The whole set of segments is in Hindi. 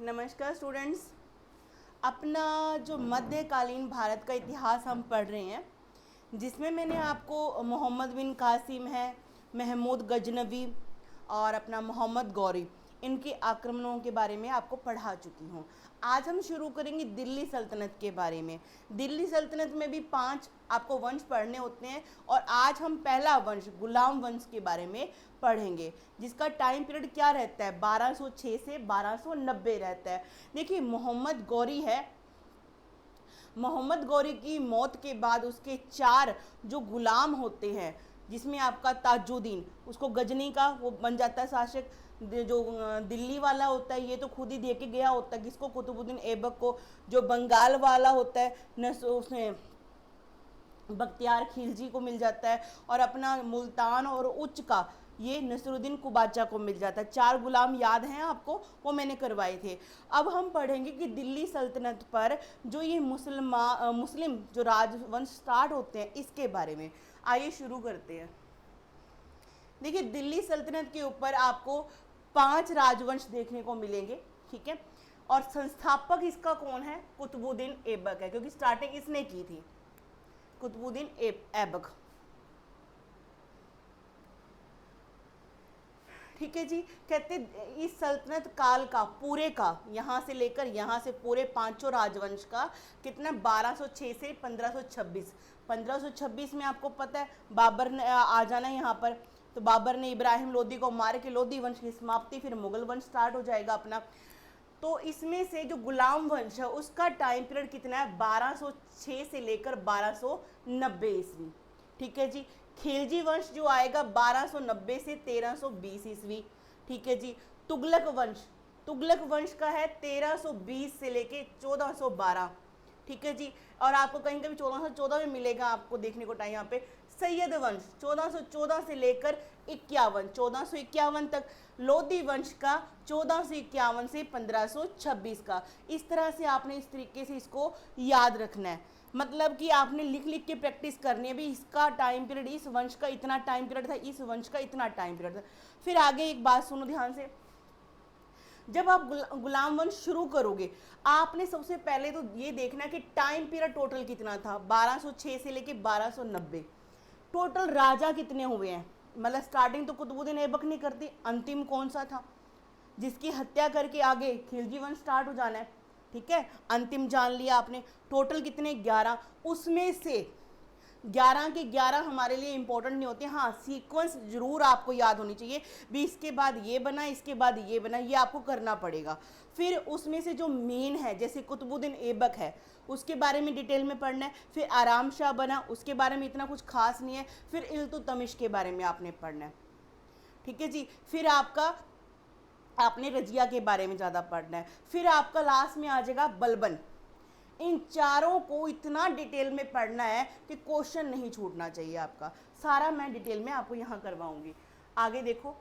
नमस्कार स्टूडेंट्स। अपना जो मध्यकालीन भारत का इतिहास हम पढ़ रहे हैं, जिसमें मैंने आपको मोहम्मद बिन कासिम है, महमूद गजनवी और अपना मोहम्मद गौरी, इनके आक्रमणों के बारे में आपको पढ़ा चुकी हूँ। आज हम शुरू करेंगे दिल्ली सल्तनत के बारे में। दिल्ली सल्तनत में भी 5 आपको वंश पढ़ने होते हैं और आज हम पहला वंश गुलाम वंश के बारे में पढ़ेंगे, जिसका टाइम पीरियड क्या रहता है, 1206 से 1290 रहता है। देखिए, मोहम्मद गौरी है, मोहम्मद गौरी की मौत के बाद उसके 4 जो गुलाम होते हैं, जिसमें आपका ताजुद्दीन, उसको गजनी का वो बन जाता है शासक। जो दिल्ली वाला होता है ये तो खुद ही दे के गया होता है किसको, कुतुबुद्दीन ऐबक को। जो बंगाल वाला होता है उसने बख्तियार खिलजी को मिल जाता है, और अपना मुल्तान और उच्च का ये नसरुद्दीन कुबाचा को मिल जाता है। 4 गुलाम याद हैं आपको, वो मैंने करवाए थे। अब हम पढ़ेंगे कि दिल्ली सल्तनत पर जो ये मुस्लिम जो राजवंश स्टार्ट होते हैं, इसके बारे में आइए शुरू करते हैं। देखिए, दिल्ली सल्तनत के ऊपर आपको 5 राजवंश देखने को मिलेंगे, ठीक है। और संस्थापक इसका कौन है, कुतुबुद्दीन ऐबक है, क्योंकि स्टार्टिंग इसने की थी, कुतुबुद्दीन ऐबक। ठीक है जी। कहते इस सल्तनत काल का पूरे का, यहाँ से लेकर यहाँ से पूरे 5 राजवंश का कितना, 1206 से 1526। 1526 में आपको पता है बाबर ने आ जाना है यहाँ पर, तो बाबर ने इब्राहिम लोदी को मार के लोदी वंश की समाप्ति, फिर मुगल वंश स्टार्ट हो जाएगा अपना। तो इसमें से जो गुलाम वंश है उसका टाइम पीरियड कितना है, 1206 से लेकर 1290 ईस्वी, ठीक है जी। खिलजी वंश जो आएगा 1290 से 1320 ईस्वी, ठीक है जी। तुगलक वंश का है 1320 से लेके 1412, ठीक है जी। और आपको कहीं कभी 1414 में मिलेगा आपको देखने को टाइम यहाँ पे। सैयद वंश 1414 से लेकर 1451 तक। लोधी वंश का 1451 से 1526 का। इस तरह से आपने इस तरीके से इसको याद रखना है, मतलब कि आपने लिख लिख के प्रैक्टिस करनी है भी, इसका टाइम पीरियड, इस वंश का इतना टाइम पीरियड था, इस वंश का इतना टाइम पीरियड था। फिर आगे एक बात सुनो ध्यान से, जब आप गुलाम वंश शुरू करोगे, आपने सबसे पहले तो ये देखना कि टाइम पीरियड टोटल कितना था, 1206 से लेके 1290। टोटल राजा कितने हुए हैं, मतलब स्टार्टिंग तो कुतुबुद्दीन ऐबक नहीं करती, अंतिम कौन सा था, जिसकी हत्या करके आगे खिलजी वंश स्टार्ट हो जाना है, ठीक है। अंतिम जान लिया आपने। टोटल कितने, 11। उसमें से 11 के 11 हमारे लिए इंपॉर्टेंट नहीं होते, हाँ सीक्वेंस जरूर आपको याद होनी चाहिए भी, इसके बाद ये बना, इसके बाद ये बना, ये आपको करना पड़ेगा। फिर उसमें से जो मेन है, जैसे कुतुबुद्दीन ऐबक है, उसके बारे में डिटेल में पढ़ना है। फिर आराम शाह बना, उसके बारे में इतना कुछ खास नहीं है। फिर इल्तुतमिश के बारे में आपने पढ़ना है, ठीक है जी। फिर आपने रजिया के बारे में ज़्यादा पढ़ना है। फिर आपका लास्ट में आ जाएगा बलबन। इन चारों को इतना डिटेल में पढ़ना है कि क्वेश्चन नहीं छूटना चाहिए आपका, सारा मैं डिटेल में आपको यहाँ करवाऊंगी। आगे देखो,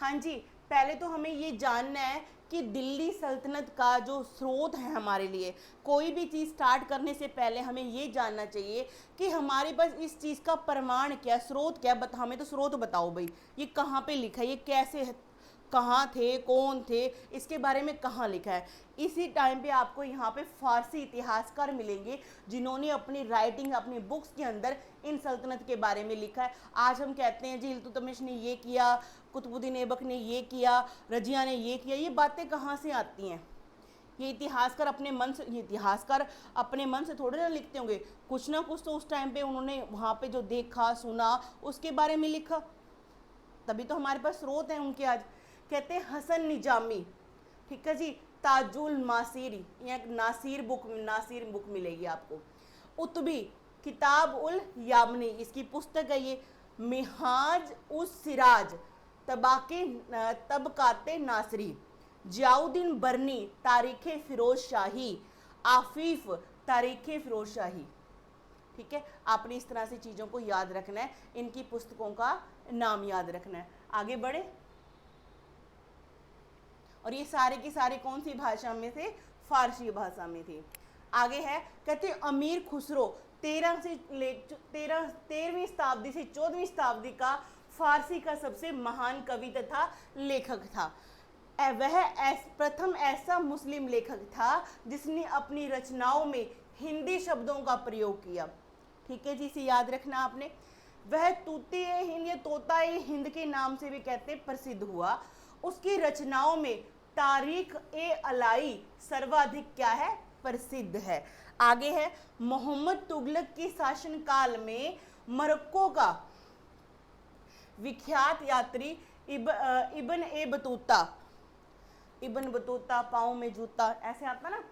हाँ जी, पहले तो हमें ये जानना है कि दिल्ली सल्तनत का जो स्रोत है हमारे लिए, कोई भी चीज़ स्टार्ट करने से पहले हमें ये जानना चाहिए कि हमारे पास इस चीज़ का प्रमाण क्या, स्रोत क्या, हमें तो स्रोत बताओ भाई, ये कहाँ पे लिखा है, ये कैसे है, कहाँ थे, कौन थे, इसके बारे में कहाँ लिखा है। इसी टाइम पे आपको यहाँ पे फारसी इतिहासकार मिलेंगे जिन्होंने अपनी राइटिंग, अपनी बुक्स के अंदर इन सल्तनत के बारे में लिखा है। आज हम कहते हैं जी इल्तुतमिश ने ये किया, कुतुबुद्दीन ऐबक ने ये किया, रजिया ने ये किया, ये बातें कहाँ से आती हैं, ये इतिहासकार अपने मन से थोड़े ना लिखते होंगे, कुछ ना कुछ तो उस टाइम पे उन्होंने वहाँ पे जो देखा सुना उसके बारे में लिखा, तभी तो हमारे पास स्रोत हैं उनके। आज कहते हैं हसन निजामी, ठीक है जी, ताजुल मासीरी, एक नासिर बुक मिलेगी आपको। उतबी, किताब उल यामनी, इसकी पुस्तक है ये। मिहाज उस सिराज, तबकाते नासरी। जियाउद्दीन बरनी, तारीख फिरोज शाही। आफीफ, तारीख फिरोज शाही, ठीक है। आपने इस तरह से चीज़ों को याद रखना है, इनकी पुस्तकों का नाम याद रखना है। आगे बढ़े, और ये सारे की सारे कौन सी भाषा में थे, फारसी भाषा में थे। आगे है, कहते अमीर खुसरो 13वीं शताब्दी से 14वीं शताब्दी का फारसी का सबसे महान कवि तथा लेखक था। वह प्रथम ऐसा मुस्लिम लेखक था जिसने अपनी रचनाओं में हिंदी शब्दों का प्रयोग किया। ठीक है जी, इसे याद रखना आपने। वह तूती हिंद या तोता हिंद के नाम से भी कहते प्रसिद्ध हुआ। उसकी रचनाओं में तारीख ए अलाई सर्वाधिक क्या है, प्रसिद्ध है। आगे है, मोहम्मद तुगलक के शासनकाल में मोरक्को का विख्यात यात्री इब्न बतूता पाँव में जूता ऐसे आता ना,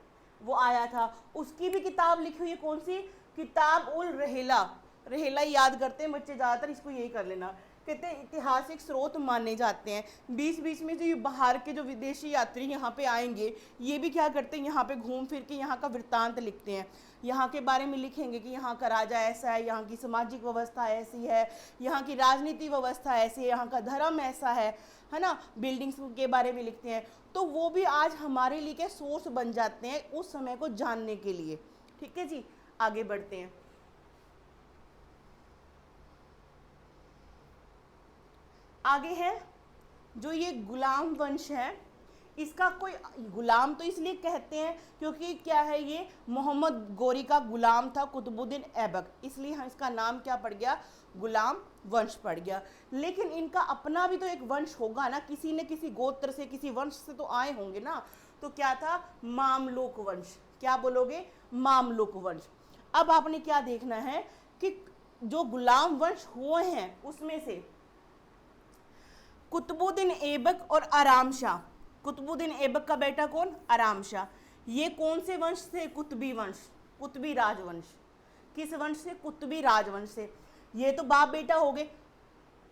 वो आया था। उसकी भी किताब लिखी हुई है, कौन सी, किताब उल रहेला। रहेला याद करते हैं बच्चे ज़्यादातर, इसको यही कर लेना। कहते हैं ऐतिहासिक स्रोत माने जाते हैं। बीच बीच में जो बाहर के जो विदेशी यात्री यहाँ पे आएंगे, ये भी क्या करते हैं, यहाँ पे घूम फिर के यहाँ का वृत्तांत लिखते हैं। यहाँ के बारे में लिखेंगे कि यहाँ का राजा ऐसा है, यहाँ की सामाजिक व्यवस्था ऐसी है, यहाँ की राजनीति व्यवस्था ऐसी है, यहाँ का धर्म ऐसा है ना। बिल्डिंग्स के बारे में लिखते हैं। तो वो भी आज हमारे लिए क्या सोर्स बन जाते हैं उस समय को जानने के लिए। ठीक है जी, आगे बढ़ते हैं। आगे है जो ये गुलाम वंश है, इसका कोई गुलाम तो इसलिए कहते हैं क्योंकि क्या है, ये मोहम्मद गोरी का गुलाम था कुतुबुद्दीन ऐबक, इसलिए इसका नाम क्या पड़ गया, गुलाम वंश पड़ गया। लेकिन इनका अपना भी तो एक वंश होगा ना, किसी न किसी गोत्र से, किसी वंश से तो आए होंगे ना। तो क्या था, मामलुक वंश। क्या बोलोगे, मामलुक वंश। अब आपने क्या देखना है कि जो गुलाम वंश हुए हैं उसमें से कुतुबुद्दीन ऐबक और आराम शाह, कुतुबुद्दीन ऐबक का बेटा कौन, आराम शाह, ये कौन से वंश से, कुतुबी वंश, कुतुबी राजवंश। किस वंश से, कुतुबी राजवंश से। ये तो बाप बेटा हो गए।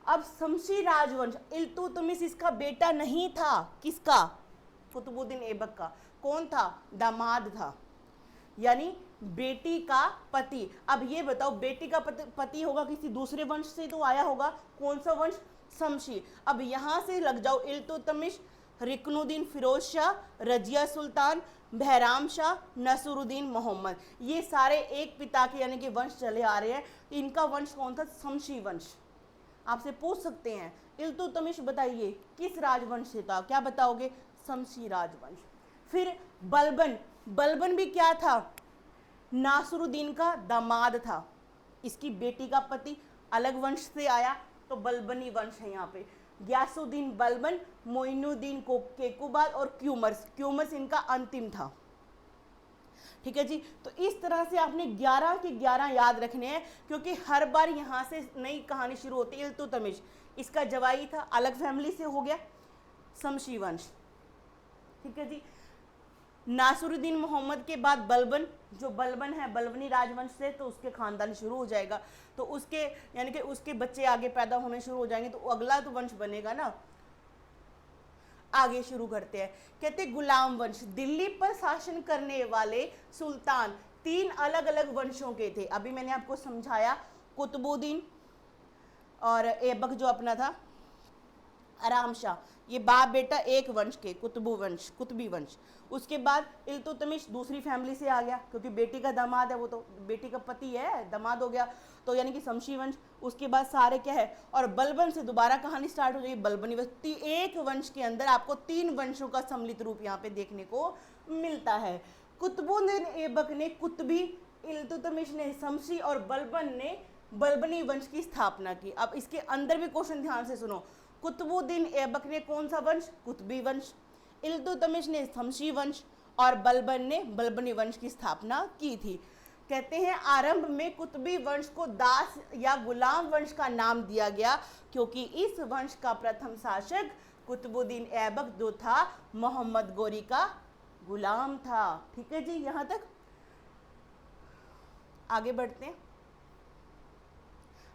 अब शमशी राजवंश, इल्तुतमिश इसका बेटा नहीं था, किसका, कुतुबुद्दीन ऐबक का। कौन था, दामाद था, यानी बेटी का पति। अब ये बताओ, बेटी का पति होगा किसी दूसरे वंश से तो आया होगा, कौन सा वंश, शमशी। अब यहाँ से लग जाओ, इल्तुतमिश, रिकनुद्दीन फिरोज शाह, रजिया सुल्तान, बहराम शाह, नसरुद्दीन मोहम्मद, ये सारे एक पिता के यानी कि वंश चले आ रहे हैं। इनका वंश कौन था, शमशी वंश। आपसे पूछ सकते हैं, इल्तुतमिश बताइए किस राजवंश से था, क्या बताओगे, शमशी राजवंश। फिर बलबन, बलबन भी क्या था, नासरुद्दीन का दामाद था, इसकी बेटी का पति अलग वंश से आया, तो बलबनी वंश है यहाँ पे। ग्यासुद्दीन बलबन, मोइनुद्दीन केकुबाद और क्यूमर्स, क्यूमर्स इनका अंतिम था। ठीक है जी, तो इस तरह से आपने 11 के 11 याद रखने हैं, क्योंकि हर बार यहाँ से नई कहानी शुरू होती है। इल्तुतमिश इसका जवाई था, अलग फैमिली से हो गया, शमशी वंश। ठीक है जी, नासरुद्दीन मोहम्मद के बाद बलबन, जो बलबन है बलबनी राजवंश से, तो उसके खानदान शुरू हो जाएगा, तो उसके यानी कि उसके बच्चे आगे पैदा होने शुरू हो जाएंगे, तो अगला तो वंश बनेगा ना। आगे शुरू करते हैं, कहते गुलाम वंश, दिल्ली पर शासन करने वाले सुल्तान 3 अलग अलग वंशों के थे। अभी मैंने आपको समझाया, कुतुबुद्दीन और ऐबक जो अपना था, आराम शाह, ये बाप बेटा एक वंश के, कुतुबी वंश। उसके बाद इल्तुतमिश दूसरी फैमिली से आ गया, क्योंकि बेटी का दामाद है, वो तो बेटी का पति है, दामाद हो गया, तो यानी कि शमशी वंश। उसके बाद सारे क्या है, और बलबन से दोबारा कहानी स्टार्ट हो जाएगी, बलबनी वंश। एक वंश के अंदर आपको 3 वंशों का सम्मिलित रूप यहाँ पे देखने को मिलता है। कुतुबुद्दीन ऐबक ने कुतुबी, इल्तुतमिश ने शमशी और बलबन ने बलबनी वंश की स्थापना की। अब इसके अंदर भी क्वेश्चन ध्यान से सुनो, कुतुबुद्दीन ऐबक ने कौन सा वंश, कुतुबी वंश, इल्तुतमिश ने शमशी वंश और बलबन ने बलबनी वंश की स्थापना की थी। कहते हैं आरंभ में कुतुबी वंश को दास या गुलाम वंश का नाम दिया गया, क्योंकि इस वंश का प्रथम शासक कुतुबुद्दीन ऐबक जो था, मोहम्मद गोरी का गुलाम था। ठीक है जी, यहाँ तक आगे बढ़ते हैं।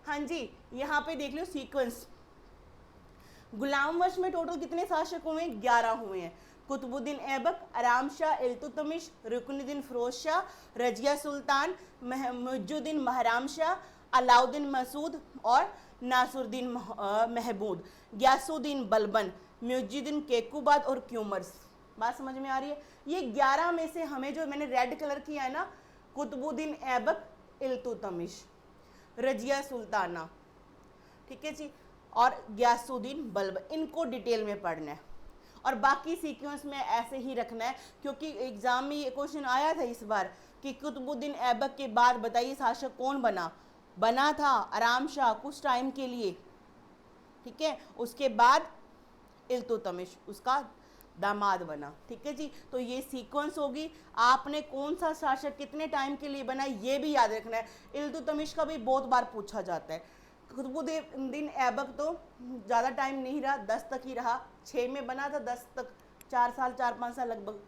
हाँ जी, यहाँ पे देख लो सीक्वेंस, गुलाम वंश में टोटल कितने शासक हुए हैं, 11 हुए हैं। कुतुबुद्दीन ऐबक, आराम शाह, इल्तुतमिश, रुकनुद्दीन फिरोज शाह, रजिया सुल्तान, मुइजुद्दीन महराम शाह, अलाउद्दीन मसूद और नासरुद्दीन महमूद, ग्यासुद्दीन बलबन, मुइजुद्दीन केकुबाद और क्यूमर्स। बात समझ में आ रही है। ये 11 में से हमें जो मैंने रेड कलर किया है ना, कुतुबुद्दीन ऐबक, इल्तुतमिश, रजिया सुल्ताना, ठीक है जी, और गयासुद्दीन बल्ब, इनको डिटेल में पढ़ना है और बाकी सीक्वेंस में ऐसे ही रखना है, क्योंकि एग्जाम में ये क्वेश्चन आया था इस बार कि कुतुबुद्दीन ऐबक के बाद बताइए शासक कौन बना था आराम शाह कुछ टाइम के लिए, ठीक है, उसके बाद इल्तुतमिश उसका दामाद बना, ठीक है जी। तो ये सीक्वेंस होगी, आपने कौन सा शासक कितने टाइम के लिए बना ये भी याद रखना है। इल्तुतमिश का भी बहुत बार पूछा जाता है। कुतुबुद्दीन ऐबक तो ज़्यादा टाइम नहीं रहा, 10 तक ही रहा, 6 में बना था, 10 तक 4 साल 4-5 साल लगभग।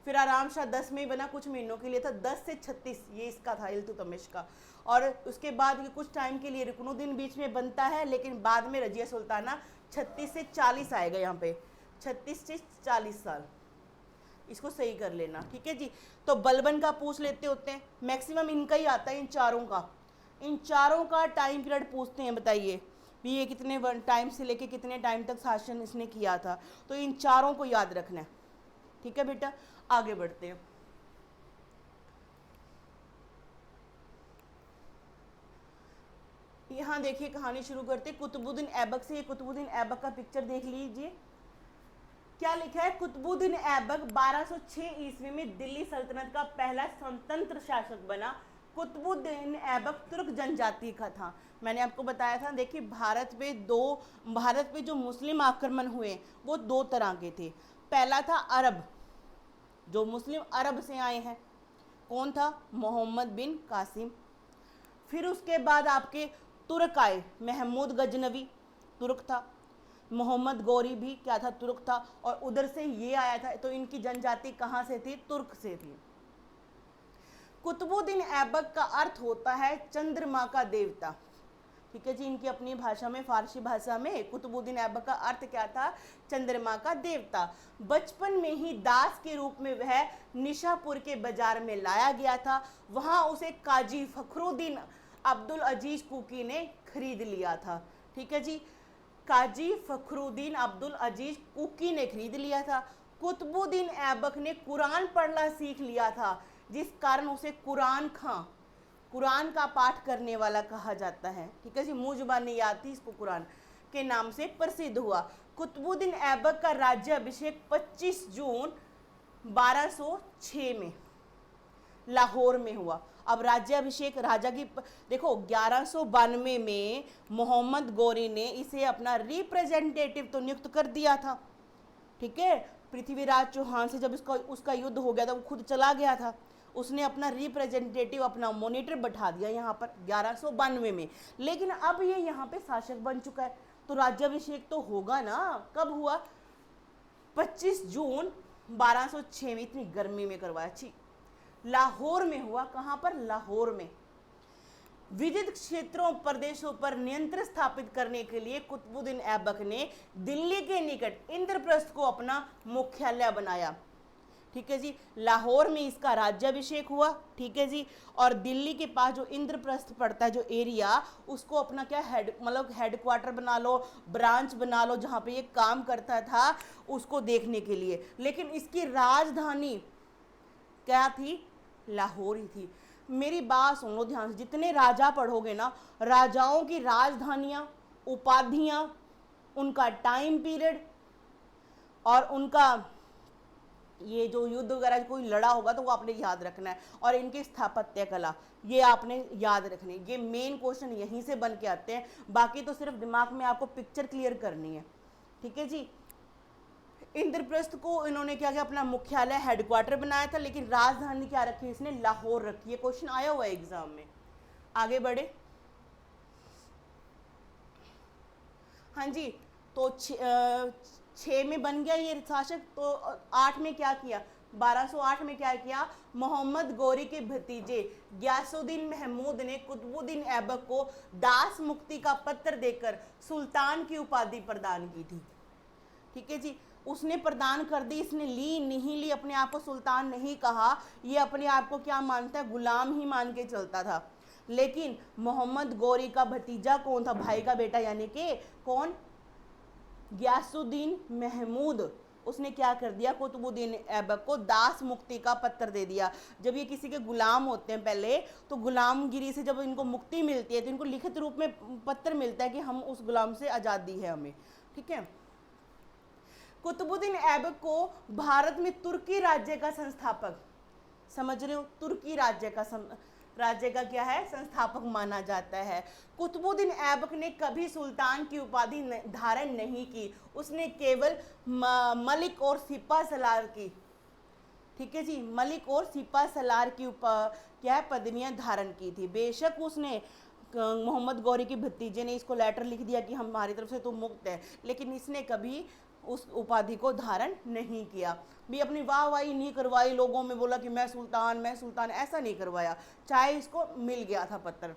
फिर आराम शाह 10 में ही बना, कुछ महीनों के लिए था, 10 से 36 ये इसका था इल्तुतमिश का। और उसके बाद ये कुछ टाइम के लिए रुकनुद्दीन बीच में बनता है, लेकिन बाद में रजिया सुल्ताना 36 से 40 आएगा यहाँ पे, 36 से 40 साल, इसको सही कर लेना, ठीक है जी। तो बलबन का पूछ लेते होते हैं, मैक्सिमम इनका ही आता है, इन चारों का टाइम पीरियड पूछते हैं, बताइए भी ये कितने टाइम से लेके कितने टाइम तक शासन इसने किया था, तो इन चारों को याद रखना है, ठीक है बेटा। आगे बढ़ते हैं। यहाँ देखिए कहानी शुरू करते हैं कुतुबुद्दीन ऐबक से। ये कुतुबुद्दीन ऐबक का पिक्चर देख लीजिए, क्या लिखा है, कुतुबुद्दीन ऐबक 1206 ईस्वी में दिल्ली सल्तनत का पहला स्वतंत्र शासक बना। कुतुबुद्दीन ऐबक तुर्क जनजाति का था। मैंने आपको बताया था, देखिए भारत पे जो मुस्लिम आक्रमण हुए वो 2 तरह के थे। पहला था अरब, जो मुस्लिम अरब से आए हैं, कौन था, मोहम्मद बिन कासिम। फिर उसके बाद आपके तुर्क आए, महमूद गजनवी तुर्क था, मोहम्मद गौरी भी क्या था, तुर्क था, और उधर से ये आया था। तो इनकी जनजाति कहाँ से थी, तुर्क से थी। कुतुबुद्दीन ऐबक का अर्थ होता है चंद्रमा का देवता, ठीक है जी। इनकी अपनी भाषा में, फारसी भाषा में कुतुबुद्दीन ऐबक का अर्थ क्या था, चंद्रमा का देवता। बचपन में ही दास के रूप में वह निशापुर के बाजार में लाया गया था। वहां उसे काजी फखरुद्दीन अब्दुल अजीज कुकी ने खरीद लिया था, ठीक है जी। काजी फखरुद्दीन अब्दुल अजीज कुकी ने खरीद लिया था। कुतुबुद्दीन ऐबक ने कुरान पढ़ना सीख लिया था, जिस कारण उसे कुरान का पाठ करने वाला कहा जाता है, ठीक है जी। मुंह जुबान नहीं आती इसको, कुरान के नाम से प्रसिद्ध हुआ। कुतुबुद्दीन ऐबक का राज्य अभिषेक 25 जून 1206 में लाहौर में हुआ। अब राज्याभिषेक राजा की देखो 1192 में मोहम्मद गौरी ने इसे अपना रिप्रेजेंटेटिव तो नियुक्त कर दिया था, ठीक है। पृथ्वीराज चौहान से जब उसका युद्ध हो गया था, वो खुद चला गया था, उसने अपना रिप्रेजेंटेटिव, अपना मॉनिटर बैठा दिया यहाँ पर 1192 में। लेकिन अब ये यहाँ पे शासक बन चुका है, तो राज्याभिषेक तो होगा ना। कब हुआ, 25 जून 1206 में, इतनी गर्मी में करवाया, छी, लाहौर में हुआ। कहाँ पर, लाहौर में। विविध क्षेत्रों प्रदेशों पर नियंत्रण स्थापित करने के लिए कुतुबुद्दीन ऐबक ने दिल्ली के निकट इंद्रप्रस्थ को अपना मुख्यालय बनाया, ठीक है जी। लाहौर में इसका राज्याभिषेक हुआ, ठीक है जी। और दिल्ली के पास जो इंद्रप्रस्थ पड़ता है, जो एरिया, उसको अपना क्या हेडक्वार्टर बना लो, ब्रांच बना लो, जहाँ पे ये काम करता था उसको देखने के लिए। लेकिन इसकी राजधानी क्या थी, लाहौर ही थी। मेरी बात सुन लो ध्यान से, जितने राजा पढ़ोगे ना, राजाओं की राजधानियां, उपाधियां, उनका टाइम पीरियड और उनका ये जो युद्ध वगैरह कोई लड़ा होगा तो वो आपने याद रखना है, और इनकी स्थापत्य कला ये आपने याद रखनी है। ये मेन क्वेश्चन यहीं से बन के आते हैं, बाकी तो सिर्फ दिमाग में आपको पिक्चर क्लियर करनी है, ठीक है जी। इंद्रप्रस्थ को इन्होंने क्या किया, अपना मुख्यालय हेडक्वार्टर बनाया था, लेकिन राजधानी क्या रखी, इसने लाहौर रखी है। क्वेश्चन आया हुआ है एग्जाम में। आगे बढ़े, हाँ जी। तो 6 में बन गया ये शासक, तो 8 में क्या किया, 1208 में क्या किया, मोहम्मद गौरी के भतीजे गयासुद्दीन महमूद ने कुतुबुद्दीन ऐबक को दास मुक्ति का पत्र देकर सुल्तान की उपाधि प्रदान की थी, ठीक है जी। उसने प्रदान कर दी, इसने ली नहीं ली, अपने आप को सुल्तान नहीं कहा, ये अपने आप को क्या मानता है, गुलाम ही मान के चलता था। लेकिन मोहम्मद गौरी का भतीजा कौन था, भाई का बेटा, यानी कि कौन, गयासुद्दीन महमूद, उसने क्या कर दिया, कुतुबुद्दीन ऐबक को दास मुक्ति का पत्र दे दिया। जब ये किसी के गुलाम होते हैं पहले, तो गुलामगिरी से जब इनको मुक्ति मिलती है तो इनको लिखित रूप में पत्र मिलता है कि हम उस गुलाम से आज़ादी है हमें, ठीक है। कुतुबुद्दीन ऐबक को भारत में तुर्की राज्य का संस्थापक, समझ रहे हो, तुर्की राज्य का क्या है, संस्थापक माना जाता है। कुतुबुद्दीन ऐबक ने कभी सुल्तान की उपाधि धारण नहीं की, उसने केवल मलिक और सिपा सलार की, ठीक है जी, मलिक और सिपा सलार की क्या पदवियां धारण की थी। बेशक उसने मोहम्मद गौरी के भतीजे ने इसको लेटर लिख दिया कि हमारी तरफ से तुम मुक्त है, लेकिन इसने कभी उस उपाधि को धारण नहीं किया। भी अपनी वाहवाही नहीं करवाई, लोगों में बोला कि मैं सुल्तान, ऐसा नहीं करवाया, चाहे इसको मिल गया था पत्र।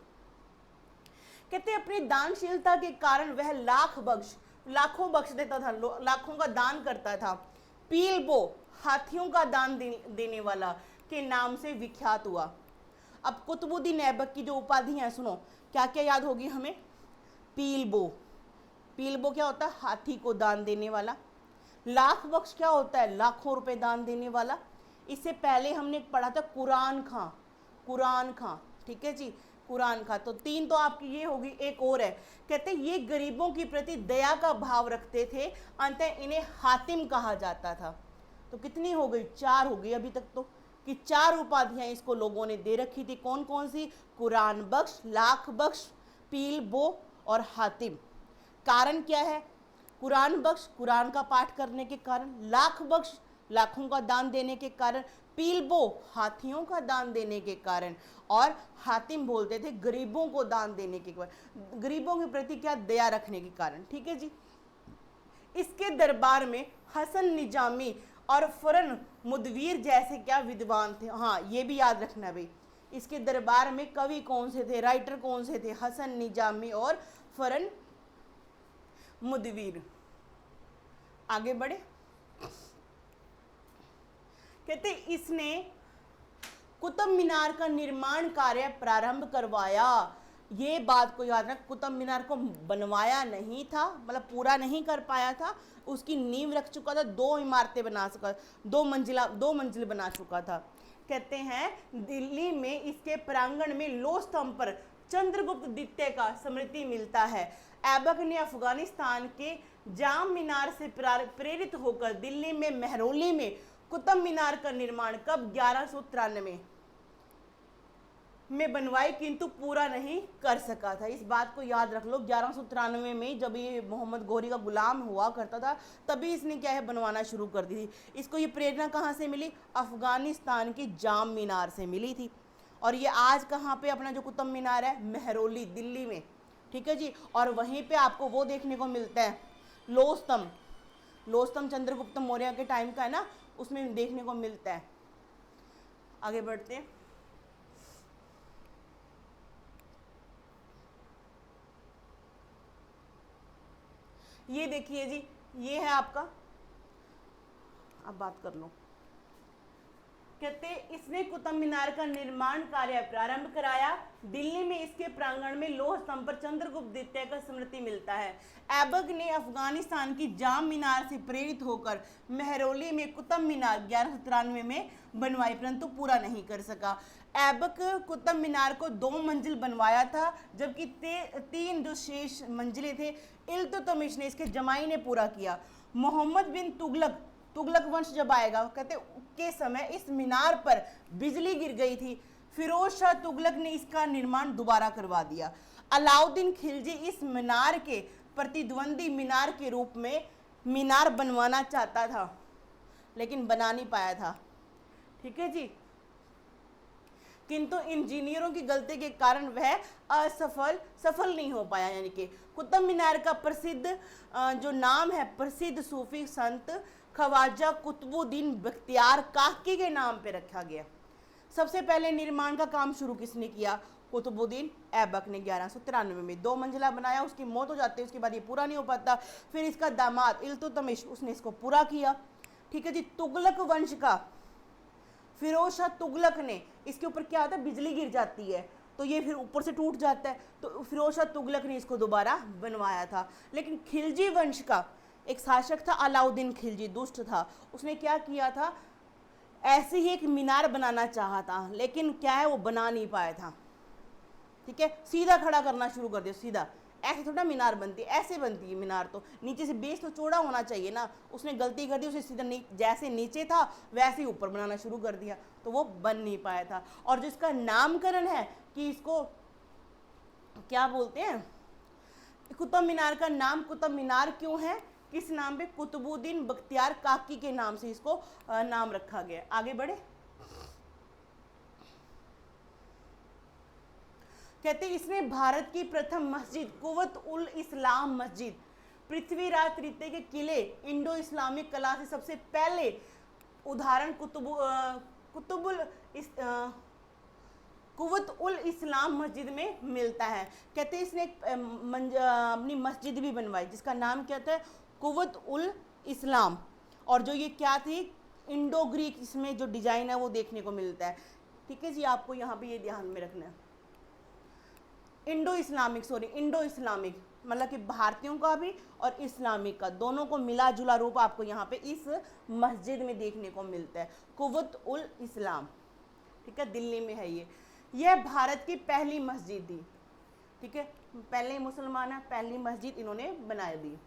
कहते अपनी दानशीलता के कारण वह लाखों बख्श देता था, लाखों का दान करता था। पीलबो, हाथियों का दान देने वाला के नाम से विख्यात हुआ। अब कुतुबुद्दीन ऐबक की जो उपाधि है, सुनो क्या क्या याद होगी हमें। पीलबो क्या होता है, हाथी को दान देने वाला। लाख बख्श क्या होता है, लाखों रुपए दान देने वाला। इससे पहले हमने पढ़ा था कुरान खां, ठीक है जी, कुरान खां। तो 3 तो आपकी ये होगी, एक और है, कहते ये गरीबों की प्रति दया का भाव रखते थे, अंततः इन्हें हातिम कहा जाता था। तो कितनी हो गई, 4 हो गई अभी तक तो, कि 4 उपाधियां इसको लोगों ने दे रखी थी। कौन कौन सी, कुरान बख्श, लाख बख्श, पीलबो और हातिम। कारण क्या है, कुरान बख्श कुरान का पाठ करने के कारण, लाख बख्श लाखों का दान देने के कारण, पीलबो हाथियों का दान देने के कारण, और हातिम बोलते थे गरीबों को दान देने के कारण, गरीबों के प्रति क्या दया रखने के कारण, ठीक है जी। इसके दरबार में हसन निजामी और फरन मुदवीर जैसे क्या विद्वान थे। हाँ ये भी याद रखना भाई, इसके दरबार में कवि कौन से थे, राइटर कौन से थे, हसन निजामी और फरन मुदवीर। आगे बढ़े, कहते इसने कुतुब मीनार का निर्माण कार्य प्रारंभ करवाया। ये बात को याद रख, कुतुब मीनार को बनवाया नहीं था, मतलब पूरा नहीं कर पाया था, उसकी नींव रख चुका था, 2 इमारतें बना चुका, 2 मंजिल बना चुका था। कहते हैं दिल्ली में इसके प्रांगण में लोह स्तंभ पर चंद्रगुप्त द्वितीय का स्मृति मिलता है। ऐबक ने अफगानिस्तान के जाम मीनार से प्रेरित होकर दिल्ली में मेहरौली में कुतुब मीनार का निर्माण कब 1193 में बनवाई, किंतु पूरा नहीं कर सका था। इस बात को याद रख लो, 1193 में जब ये मोहम्मद गौरी का गुलाम हुआ करता था, तभी इसने क्या है बनवाना शुरू कर दी थी। इसको ये प्रेरणा कहाँ से मिली, अफगानिस्तान की जाम मीनार से मिली थी। और ये आज कहाँ पे अपना जो कुतुब मीनार है, मेहरौली दिल्ली में, ठीक है जी। और वहीं पे आपको वो देखने को मिलता है लोह स्तंभ चंद्रगुप्त मौर्य के टाइम का है ना, उसमें देखने को मिलता है। आगे बढ़ते हैं, ये देखिए जी, ये है आपका, अब बात कर लो। कहते इसने कुतुब मीनार का निर्माण कार्य प्रारंभ कराया। दिल्ली में इसके प्रांगण में लोह स्तंभ पर चंद्रगुप्त द्वितीय का स्मृति मिलता है। ऐबक ने अफगानिस्तान की जाम मीनार से प्रेरित होकर मेहरौली में कुतुब मीनार 1193 में बनवाई, परंतु पूरा नहीं कर सका। ऐबक कुतुब मीनार को 2 मंजिल बनवाया था, जबकि 3 जो शेष मंजिलें थे इल्तुतमिश ने, इसके जमाई ने पूरा किया। मोहम्मद बिन तुगलक वंश जब आएगा, कहते के समय इस मीनार पर बिजली गिर गई थी। फिरोज शाह तुगलक ने इसका निर्माण दोबारा करवा दिया। अलाउद्दीन खिलजी इस मीनार के प्रतिद्वंदी मीनार के रूप में मीनार बनवाना चाहता था, लेकिन बना नहीं पाया था, ठीक है जी। किंतु इंजीनियरों की गलती के कारण वह सफल नहीं हो पाया। यानी कि कुतुब मीनार का प्रसिद्ध जो नाम है, प्रसिद्ध सूफी संत ख्वाजा कुतुबुद्दीन बख्तियार काकी के नाम पे रखा गया। सबसे पहले निर्माण का काम शुरू किसने किया, कुतुबुद्दीन ऐबक ने 1193 में 2 मंजिला बनाया। उसकी मौत हो जाती है, उसके बाद ये पूरा नहीं हो पाता। फिर इसका दामाद इल्तुतमिश, उसने इसको पूरा किया, ठीक है जी। तुगलक वंश का फिरोज शाह तुगलक ने, इसके ऊपर क्या होता है, बिजली गिर जाती है तो ये फिर ऊपर से टूट जाता है, तो फिरोज शाह तुगलक ने इसको दोबारा बनवाया था। लेकिन खिलजी वंश का एक शासक था अलाउद्दीन खिलजी, दुष्ट था, उसने क्या किया था, ऐसे ही एक मीनार बनाना चाहा था, लेकिन क्या है वो बना नहीं पाया था। ठीक है, सीधा खड़ा करना शुरू कर दिया, सीधा, ऐसे थोड़ा मीनार बनती है, ऐसे बनती है मीनार, तो नीचे से बेस तो चौड़ा होना चाहिए ना, उसने गलती कर दी, उसे सीधा जैसे नीचे था वैसे ही ऊपर बनाना शुरू कर दिया, तो वो बन नहीं पाया था। और जिसका नामकरण है कि इसको क्या बोलते हैं, कुतुब मीनार का नाम कुतुब मीनार क्यों है, किस नाम पे, कुतुबुद्दीन बख्तियार काकी के नाम से इसको नाम रखा गया। आगे बढ़े, कहते इसने भारत की प्रथम मस्जिद कुवत उल इस्लाम मस्जिद पृथ्वीराज तृतीय के किले इंडो इस्लामिक कला से सबसे पहले उदाहरण कुवत उल इस्लाम मस्जिद में मिलता है। कहते हैं इसने अपनी मस्जिद भी बनवाई जिसका नाम क्या था, कुवत उल इस्लाम, और जो ये क्या थी, इंडो ग्रीक, इसमें जो डिजाइन है वो देखने को मिलता है। ठीक है जी, आपको यहाँ पे ये ध्यान में रखना है, इंडो इस्लामिक मतलब कि भारतीयों का भी और इस्लामिक का दोनों को मिला जुला रूप आपको यहाँ पे इस मस्जिद में देखने को मिलता है, कुवत उल इस्लाम। ठीक है, दिल्ली में है ये, यह भारत की पहली मस्जिद थी। ठीक है, पहले मुसलमान है, पहली मस्जिद इन्होंने बना दी।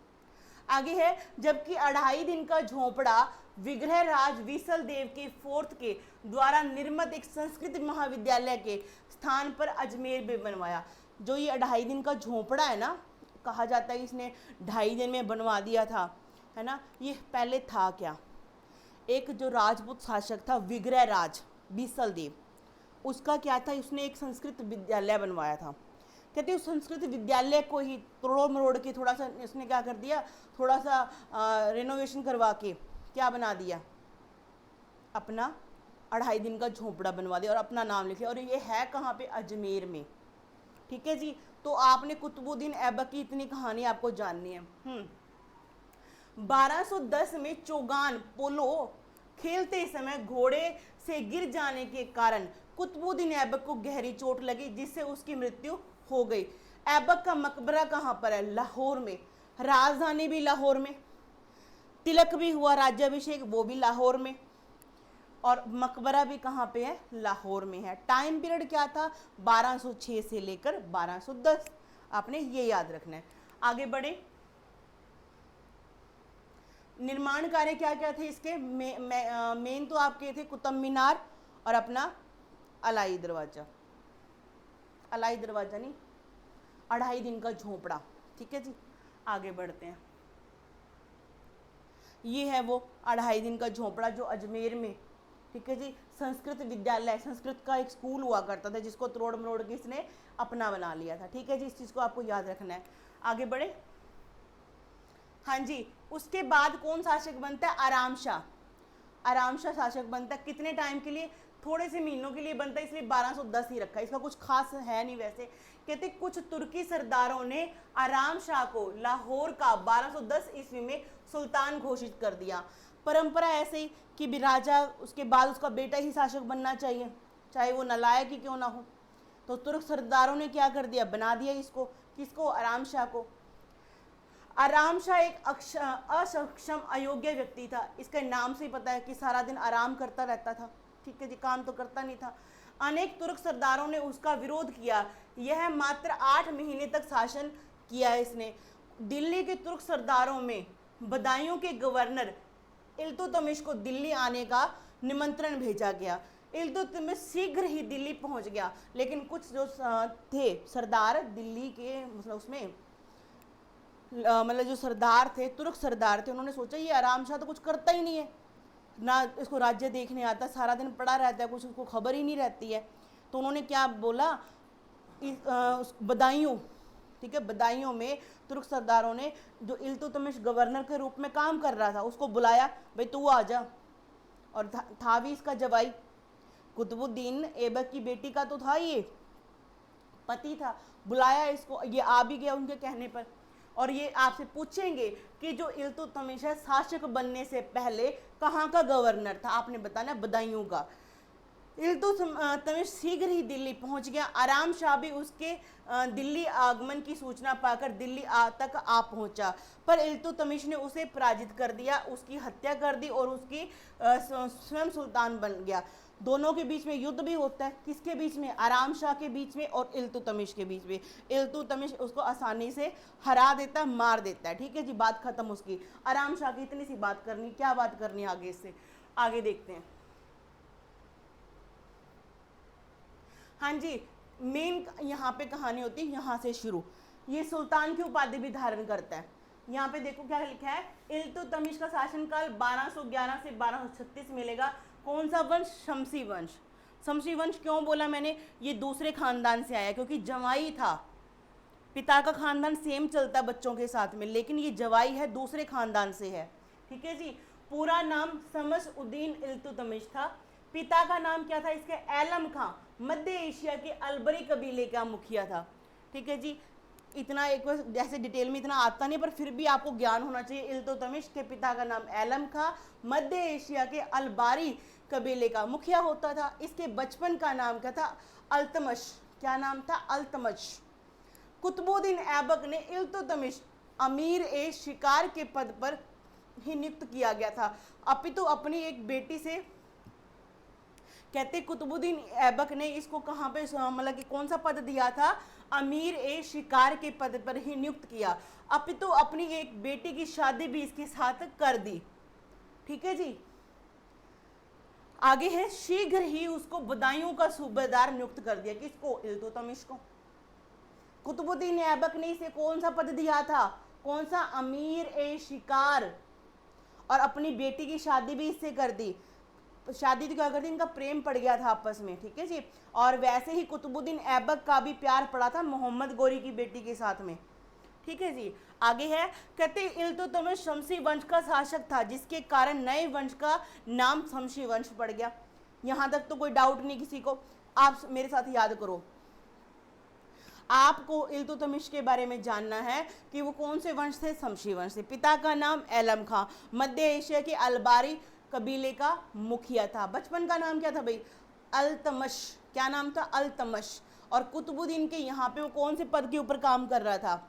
आगे है, जबकि 2.5 दिन का झोपड़ा विग्रह राज विसल देव के फोर्थ के द्वारा निर्मित एक संस्कृत महाविद्यालय के स्थान पर अजमेर में बनवाया। जो ये 2.5 दिन का झोपड़ा है ना, कहा जाता है इसने 2.5 दिन में बनवा दिया था, है ना। ये पहले था क्या, एक जो राजपूत शासक था विग्रह राज विसल देव, उसका क्या था, उसने एक संस्कृत विद्यालय बनवाया था। कहते उस संस्कृत विद्यालय को ही तोड़ मरोड़ के थोड़ा सा इसने क्या कर दिया, थोड़ा सा रेनोवेशन करवा के क्या बना दिया, अपना 2.5 दिन का झोपड़ा बनवा दिया और अपना नाम लिख लिया, और ये है कहाँ पे, अजमेर में। ठीक है जी, तो आपने कुतुबुद्दीन ऐबक की इतनी कहानी आपको जाननी है। 1210 में चौगान पोलो खेलते समय घोड़े से गिर जाने के कारण कुतुबुद्दीन ऐबक को गहरी चोट लगी जिससे उसकी मृत्यु हो गई। ऐबक का मकबरा कहाँ पर है, लाहौर में, राजधानी भी लाहौर में, तिलक भी हुआ राज्याभिषेक वो भी लाहौर में, और मकबरा भी कहाँ पे है, लाहौर में है। टाइम पीरियड क्या था, 1206 से लेकर 1210, आपने ये याद रखना है। आगे बढ़े, निर्माण कार्य क्या क्या थे इसके, मेन तो आपके थे कुतुब मीनार और अपना अलाई दरवाजा, अलाई दरवाजा नहीं, 2.5 दिन का झोपड़ा। ठीक है जी, आगे बढ़ते हैं। ये है वो 2.5 दिन का झोपड़ा जो अजमेर में, ठीक है जी, संस्कृत विद्यालय, संस्कृत का एक स्कूल हुआ करता था जिसको तोड़ मरोड़ के इसने अपना बना लिया था। ठीक है जी, इस चीज़ को आपको याद रखना है। आगे बढ़े, हाँ जी, उसके बाद कौन शासक बनता है, आराम शाह। आराम शाह शासक बनता है, कितने टाइम के लिए, थोड़े से महीनों के लिए बनता है, इसलिए 1210 ही रखा है, इसका कुछ खास है नहीं वैसे। कहते कुछ तुर्की सरदारों ने आराम शाह को लाहौर का 1210 ईस्वी में सुल्तान घोषित कर दिया। परंपरा ऐसे ही कि भी राजा उसके बाद उसका बेटा ही शासक बनना चाहिए, चाहे वो नालायक ही क्यों ना हो। तो तुर्क सरदारों ने क्या कर दिया, बना दिया इसको, किसको, आराम शाह को। आराम शाह एक असक्षम अयोग्य व्यक्ति था, इसके नाम से ही पता है कि सारा दिन आराम करता रहता था। ठीक है जी, काम तो करता नहीं था। अनेक तुर्क सरदारों ने उसका विरोध किया, यह मात्र 8 महीने तक शासन किया इसने। दिल्ली के तुर्क सरदारों में बदायूं के गवर्नर इल्तुतमिश को दिल्ली आने का निमंत्रण भेजा गया। इल्तुतमिश शीघ्र ही दिल्ली पहुंच गया, लेकिन कुछ जो थे सरदार दिल्ली के, मतलब उसमें मतलब जो सरदार थे, तुर्क सरदार थे, उन्होंने सोचा ये आराम शाह तो कुछ करता ही नहीं है ना, इसको राज्य देखने आता, सारा दिन पड़ा रहता है, कुछ उसको खबर ही नहीं रहती है। तो उन्होंने क्या बोला, बदायूं, ठीक है, बदायूं में तुर्क सरदारों ने जो इल्तुतमिश गवर्नर के रूप में काम कर रहा था उसको बुलाया, भाई तू आ जा। और था भी इसका जवाई, कुतुबुद्दीन ऐबक की बेटी का तो था, ये पति था, बुलाया इसको, ये आ भी गया उनके कहने पर। और ये आपसे पूछेंगे कि जो इल्तुतमिश है शासक बनने से पहले कहाँ का गवर्नर था, आपने बताना बदायूं का। इल्तुतमिश शीघ्र ही दिल्ली पहुंच गया। आराम शाह भी उसके दिल्ली आगमन की सूचना पाकर दिल्ली तक आ पहुंचा, पर इल्तुतमिश ने उसे पराजित कर दिया, उसकी हत्या कर दी और उसकी स्वयं सुल्तान बन गया। दोनों के बीच में युद्ध भी होता है, किसके बीच में? आराम शाह के बीच में और इल्तुतमिश के बीच में। इल्तुतमिश उसको आसानी से हरा देता, मार देता है। ठीक है जी, बात खत्म उसकी। आराम शाह की इतनी सी बात करनी, क्या बात करनी आगे से, आगे देखते हैं। हाँ जी, मेन यहाँ पे कहानी होती है, यहाँ से शुरू। ये सुल्तान की उपाधि भी धारण करता है। यहाँ पे देखो क्या लिखा है, इल्तुतमिश का शासनकाल 1211 से 1236 मिलेगा। कौन सा वंश? शमसी वंश। शमसी वंश क्यों बोला मैंने? ये दूसरे खानदान से आया, क्योंकि जवाई था। पिता का खानदान सेम चलता बच्चों के साथ में, लेकिन ये जवाई है, दूसरे खानदान से है। ठीक है जी। पूरा नाम शमस उद्दीन इल्तुतमिश था। पिता का नाम क्या था इसके? एलम खां, मध्य एशिया के अलबरी कबीले का मुखिया था। ठीक है जी। इतना एक बार जैसे डिटेल में इतना आता नहीं, पर फिर भी आपको ज्ञान होना चाहिए। इल्तुतमिश के पिता का नाम एलम खां, मध्य एशिया के अलबारी कबीले का मुखिया होता था। इसके बचपन का नाम क्या था? अल्तमश। क्या नाम था? अल्तमश। कुतुबुद्दीन ऐबक ने इल्तुतमिश अमीर ए शिकार के पद पर ही नियुक्त किया गया था, अपितु अपनी एक बेटी से, कहते कुतुबुद्दीन ऐबक ने इसको कहाँ पे मतलब कि कौन सा पद दिया था? अमीर ए शिकार के पद पर ही नियुक्त किया, अपितु अपनी एक बेटी की शादी भी इसके साथ कर दी। ठीक है जी। आगे है, शीघ्र ही उसको बदायूं का सूबेदार नियुक्त कर दिया। किसको? इल्तुतमिश को। कुतुबुद्दीन ऐबक ने इसे कौन सा पद दिया था? कौन सा? अमीर ए शिकार, और अपनी बेटी की शादी भी इससे कर दी। शादी तो क्या कर दी, इनका प्रेम पड़ गया था आपस में। ठीक है जी। और वैसे ही कुतुबुद्दीन ऐबक का भी प्यार पड़ा था मोहम्मद गोरी की बेटी के साथ में। ठीक है जी। आगे है, कहते इल्तुतमिश शमसी वंश का शासक था, जिसके कारण नए वंश का नाम शमसी वंश पड़ गया। यहां तक तो कोई डाउट नहीं किसी को। आप मेरे साथ याद करो, आपको इल्तुतमिश के बारे में जानना है कि वो कौन से वंश थे? शमसी वंश से। पिता का नाम एलम खां, मध्य एशिया के अलबारी कबीले का मुखिया था। बचपन का नाम क्या था भाई? अल्तमश। क्या नाम था? अल्तमश। और कुतुबुद्दीन के यहाँ पे वो कौन से पद के ऊपर काम कर रहा था?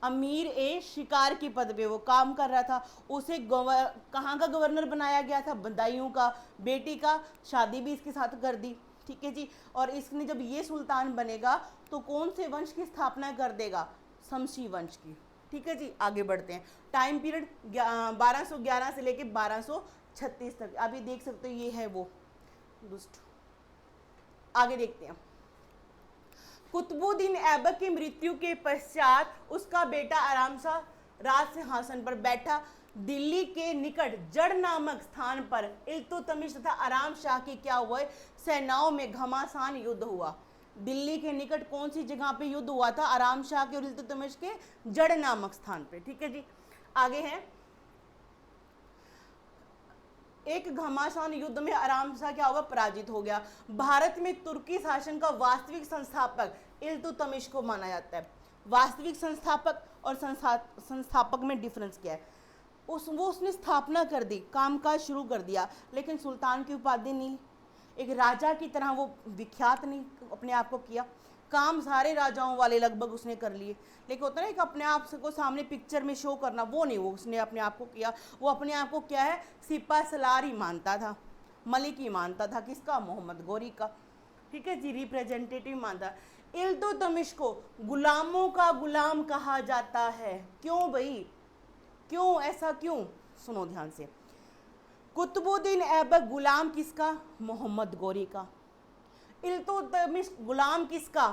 अमीर ए शिकार की पद पे वो काम कर रहा था। उसे कहाँ का गवर्नर बनाया गया था? बदायूं का। बेटी का शादी भी इसके साथ कर दी। ठीक है जी। और इसने जब ये सुल्तान बनेगा तो कौन से वंश की स्थापना कर देगा? शमसी वंश की। ठीक है जी। आगे बढ़ते हैं। टाइम पीरियड 1211 से लेके 1236 तक। अभी देख सकते हो ये है वो दुष्ट। आगे देखते हैं। कुतुबुद्दीन ऐबक की मृत्यु के पश्चात उसका बेटा आराम शाह राज सिंहासन पर बैठा। दिल्ली के निकट जड़ नामक स्थान पर इल्तुतमिश तथा आराम शाह की क्या हुआ? सेनाओं में घमासान युद्ध हुआ। दिल्ली के निकट कौन सी जगह पे युद्ध हुआ था? आराम शाह के और इल्तुतमिश के जड़ नामक स्थान पे। ठीक है जी। आगे है, एक घमासान युद्ध में आराम शाह क्या हुआ? पराजित हो गया। भारत में तुर्की शासन का वास्तविक संस्थापक इल्तुतमिश को माना जाता है। वास्तविक संस्थापक और संस्थापक में डिफरेंस क्या है? उसने स्थापना कर दी, कामकाज शुरू कर दिया, लेकिन सुल्तान की उपाधि नहीं, एक राजा की तरह वो विख्यात नहीं अपने आप को किया। काम सारे राजाओं वाले लगभग उसने कर लिए, लेकिन होता है कि अपने आप को सामने पिक्चर में शो करना, वो नहीं वो उसने अपने आप को किया। वो अपने आप को क्या है? सिपा सलार ही मानता था, मलिक ही मानता था। किसका? मोहम्मद गोरी का। ठीक है जी। रिप्रेजेंटेटिव मानता। इल्तुतमिश को गुलामों का गुलाम कहा जाता है। क्यों भाई? क्यों ऐसा क्यों? सुनो ध्यान से। कुतुबुद्दीन ऐबक गुलाम किसका? मोहम्मद गोरी का। इल्तुतमिश गुलाम किसका?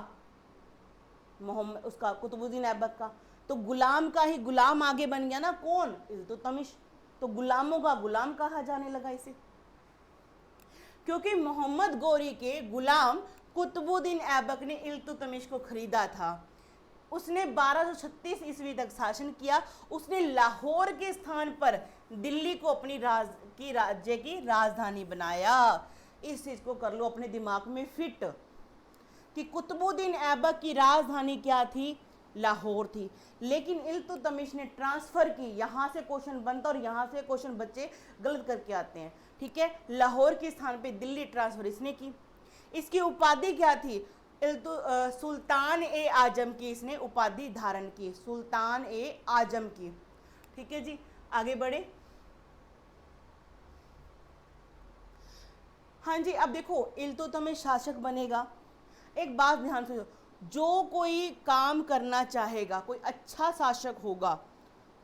मोहम्मद उसका कुतुबुद्दीन ऐबक का। तो गुलाम का ही गुलाम आगे बन गया ना, कौन? इल्तुतमिश। तो गुलामों का गुलाम कहा जाने लगा इसे, क्योंकि मोहम्मद गोरी के गुलाम कुतुबुद्दीन ऐबक ने इल्तुतमिश को खरीदा था। उसने 1236 ईस्वी तक शासन किया। उसने लाहौर के स्थान पर दिल्ली को अपनी राज्य की राजधानी बनाया। इस चीज को कर लो अपने दिमाग में फिट कि कुतुबुद्दीन ऐबक की राजधानी क्या थी? लाहौर थी। लेकिन इल्तुतमिश ने ट्रांसफर की। यहाँ से क्वेश्चन बनता और यहाँ से क्वेश्चन बच्चे गलत करके आते हैं। ठीक है, लाहौर के स्थान पे दिल्ली ट्रांसफर इसने की। इसकी उपाधि क्या थी? सुल्तान ए आजम की इसने उपाधि धारण की, सुल्तान ए आजम की। ठीक है जी, आगे बढ़े। हाँ जी, अब देखो इल्तुतमिश शासक बनेगा, एक बात ध्यान से, जो कोई काम करना चाहेगा, कोई अच्छा शासक होगा,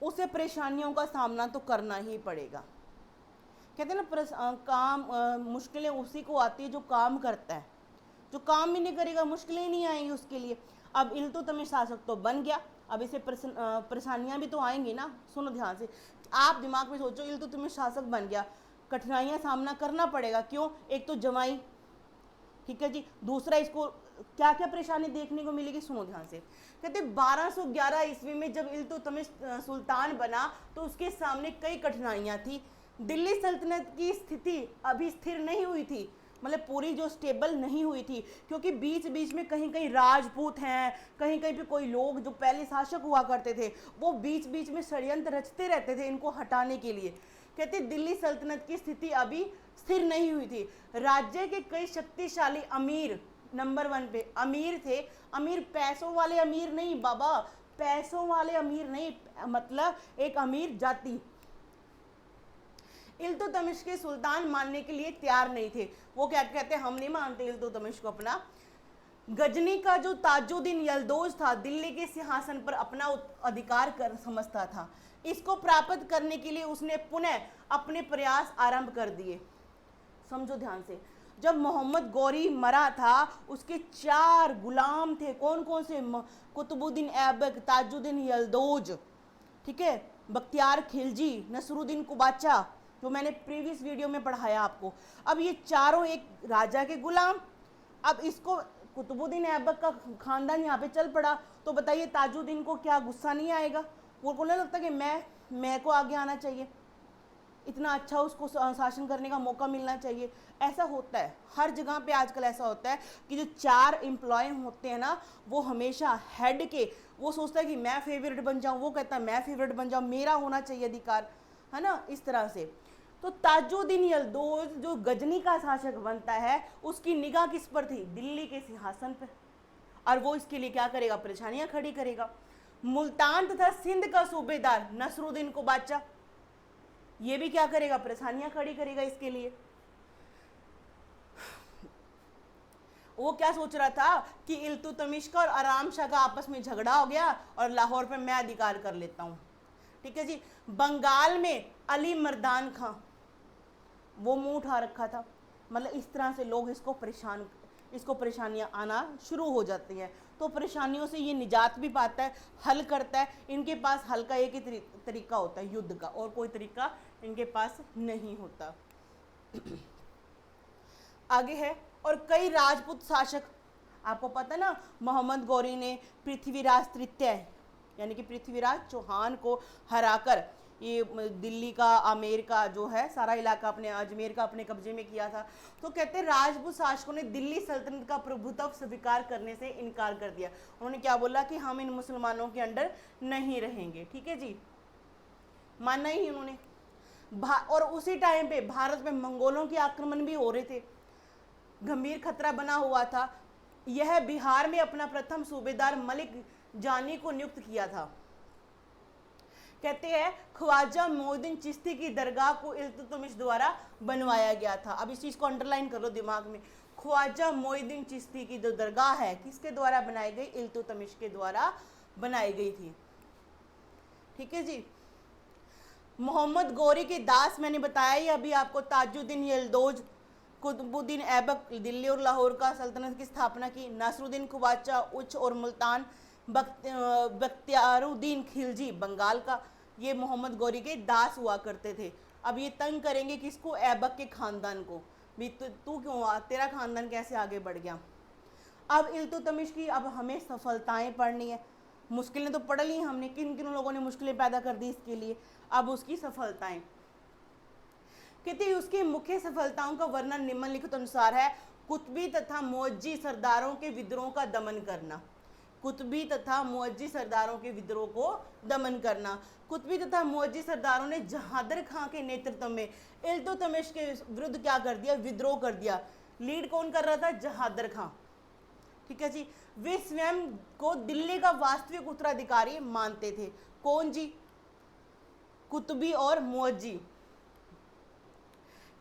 उसे परेशानियों का सामना तो करना ही पड़ेगा। कहते हैं ना, काम मुश्किलें उसी को आती है जो काम करता है, जो काम भी नहीं करेगा मुश्किलें ही नहीं आएंगी उसके लिए। अब इल्तुतमिश शासक तो बन गया, अब इसे परेशानियां भी तो आएंगी ना। सुनो ध्यान से, आप दिमाग में सोचो, इल्तुतमिश शासक बन गया, कठिनाइयां सामना करना पड़ेगा। क्यों? एक तो जमाई, ठीक है जी, दूसरा इसको क्या क्या परेशानी देखने को मिलेगी, सुनो ध्यान से। कहते 1211 ईस्वी में जब इल्तुतमिश सुल्तान बना तो उसके सामने कई कठिनाइयां थी। दिल्ली सल्तनत की स्थिति अभी स्थिर नहीं हुई थी, मतलब पूरी जो स्टेबल नहीं हुई थी, क्योंकि बीच बीच में कहीं कहीं राजपूत हैं, कहीं कहीं पे कोई लोग जो पहले शासक हुआ करते थे वो बीच बीच में षड्यंत्र रचते रहते थे इनको हटाने के लिए। कहते दिल्ली सल्तनत की स्थिति अभी स्थिर नहीं हुई थी। राज्य के कई शक्तिशाली अमीर, नंबर 1 पे अमीर थे। अमीर पैसों वाले अमीर नहीं बाबा, पैसों वाले अमीर नहीं, मतलब एक अमीर जाति, इल्तुतमिश के सुल्तान मानने के लिए तैयार नहीं थे। वो क्या कहते हैं, हम नहीं मानते इल्तुतमिश को अपना। गजनी का जो ताजुद्दीन यल्दौज था, दिल्ली के सिंहासन पर अपना अधिकार कर समझता था। इसको प्राप्त करने के लिए उसने पुनः अपने प्रयास आरंभ कर दिए। समझो ध्यान से, जब मोहम्मद गौरी मरा था उसके 4 गुलाम थे। कौन कौन से? कुतुबुद्दीन ऐबक, ताजुद्दीन यल्दौज, ठीक है, बख्तियार खिलजी, नसरुद्दीन कुबाचा, जो मैंने प्रीवियस वीडियो में पढ़ाया आपको। अब ये चारों एक राजा के गुलाम। अब इसको कुतुबुद्दीन ऐबक का खानदान यहाँ पे चल पड़ा, तो बताइए ताजुद्दीन को क्या गुस्सा नहीं आएगा? वो को नहीं लगता कि मैं को आगे आना चाहिए, इतना अच्छा उसको शासन करने का मौका मिलना चाहिए? ऐसा होता है हर जगह पे आजकल, ऐसा होता है कि जो 4 एम्प्लॉय होते हैं ना, वो हमेशा हेड के, वो सोचता है कि मैं फेवरेट बन जाऊं, वो कहता है मैं फेवरेट बन जाऊं, मेरा होना चाहिए अधिकार, है ना, इस तरह से। तो ताजुद्दीन यल्दौज जो गजनी का शासक बनता है, उसकी निगाह किस पर थी? दिल्ली के सिंहासन पर, और वो इसके लिए क्या करेगा? परेशानियां खड़ी करेगा। मुल्तान तथा सिंध का सूबेदार नसरुद्दीन को बादशाह, ये भी क्या करेगा? परेशानियां खड़ी करेगा इसके लिए। वो क्या सोच रहा था कि इल्तुतमिश का और आराम शाह का आपस में झगड़ा हो गया और लाहौर पे मैं अधिकार कर लेता हूं। ठीक है जी। बंगाल में अली मर्दान खां, वो मुंह उठा रखा था। मतलब इस तरह से लोग इसको परेशानियां आना शुरू हो जाती हैं। तो परेशानियों से ये निजात भी पाता है, हल करता है। इनके पास हल का एक ही तरीका होता है, युद्ध का, और कोई तरीका इनके पास नहीं होता। आगे है, और कई राजपूत शासक, आपको पता ना, मोहम्मद गौरी ने पृथ्वीराज तृतीय यानी कि पृथ्वीराज चौहान को हराकर ये दिल्ली का, आमेर का जो है सारा इलाका, अपने अजमेर का अपने कब्जे में किया था। तो कहते हैं राजपूत शासकों ने दिल्ली सल्तनत का प्रभुत्व स्वीकार करने से इनकार कर दिया। उन्होंने क्या बोला कि हम इन मुसलमानों के अंडर नहीं रहेंगे। ठीक है जी, मानना ही उन्होंने। और उसी टाइम पे भारत में मंगोलों के आक्रमण भी हो रहे थे, गंभीर खतरा बना हुआ था। यह बिहार में अपना प्रथम सूबेदार मलिक जानी को नियुक्त किया था। कहते हैं ख्वाजा मोइनुद्दीन चिश्ती की दरगाह को इल्तुतमिश द्वारा बनवाया गया था। अब इस चीज को अंडरलाइन कर लो दिमाग में, ख्वाजा मोइनुद्दीन चिश्ती की जो दरगाह है किसके द्वारा बनाई गई? इल्तुतमिश के द्वारा बनाई गई थी। ठीक है जी। मोहम्मद गौरी के दास मैंने बताया ही अभी आपको, ताजुद्दीन यल्दौज, कुतुबुद्दीन ऐबक दिल्ली और लाहौर का सल्तनत की स्थापना की, नसरुद्दीन कुबाचा उच्च और मुल्तान, बख्तियारुद्दीन खिलजी बंगाल का, ये मोहम्मद गौरी के दास हुआ करते थे। अब ये तंग करेंगे किसको? ऐबक के खानदान को भी, तू क्यों आ, तेरा खानदान कैसे आगे बढ़ गया। अब इल्तुतमिश की अब हमें सफलताएं पढ़नी है। मुश्किलें तो पढ़ ली हमने, किन किन लोगों ने मुश्किलें पैदा कर दी इसके लिए। अब उसकी सफलताएं, कहते उसकी मुख्य सफलताओं का वर्णन निम्नलिखित अनुसार है। कुतबी तथा मौजी सरदारों के विद्रोह का दमन करना। कुतुबी तथा मुअज्जी सरदारों के विद्रोह को दमन करना। कुतुबी तथा मुअज्जी सरदारों ने जहादर खां के नेतृत्व में इल्तुतमिश के विरुद्ध क्या कर दिया, विद्रोह कर दिया। लीड कौन कर रहा था, जहादर खां, ठीक है जी। वे स्वयं को दिल्ली का वास्तविक उत्तराधिकारी मानते थे। कौन जी, कुतुबी और मुअज्जी।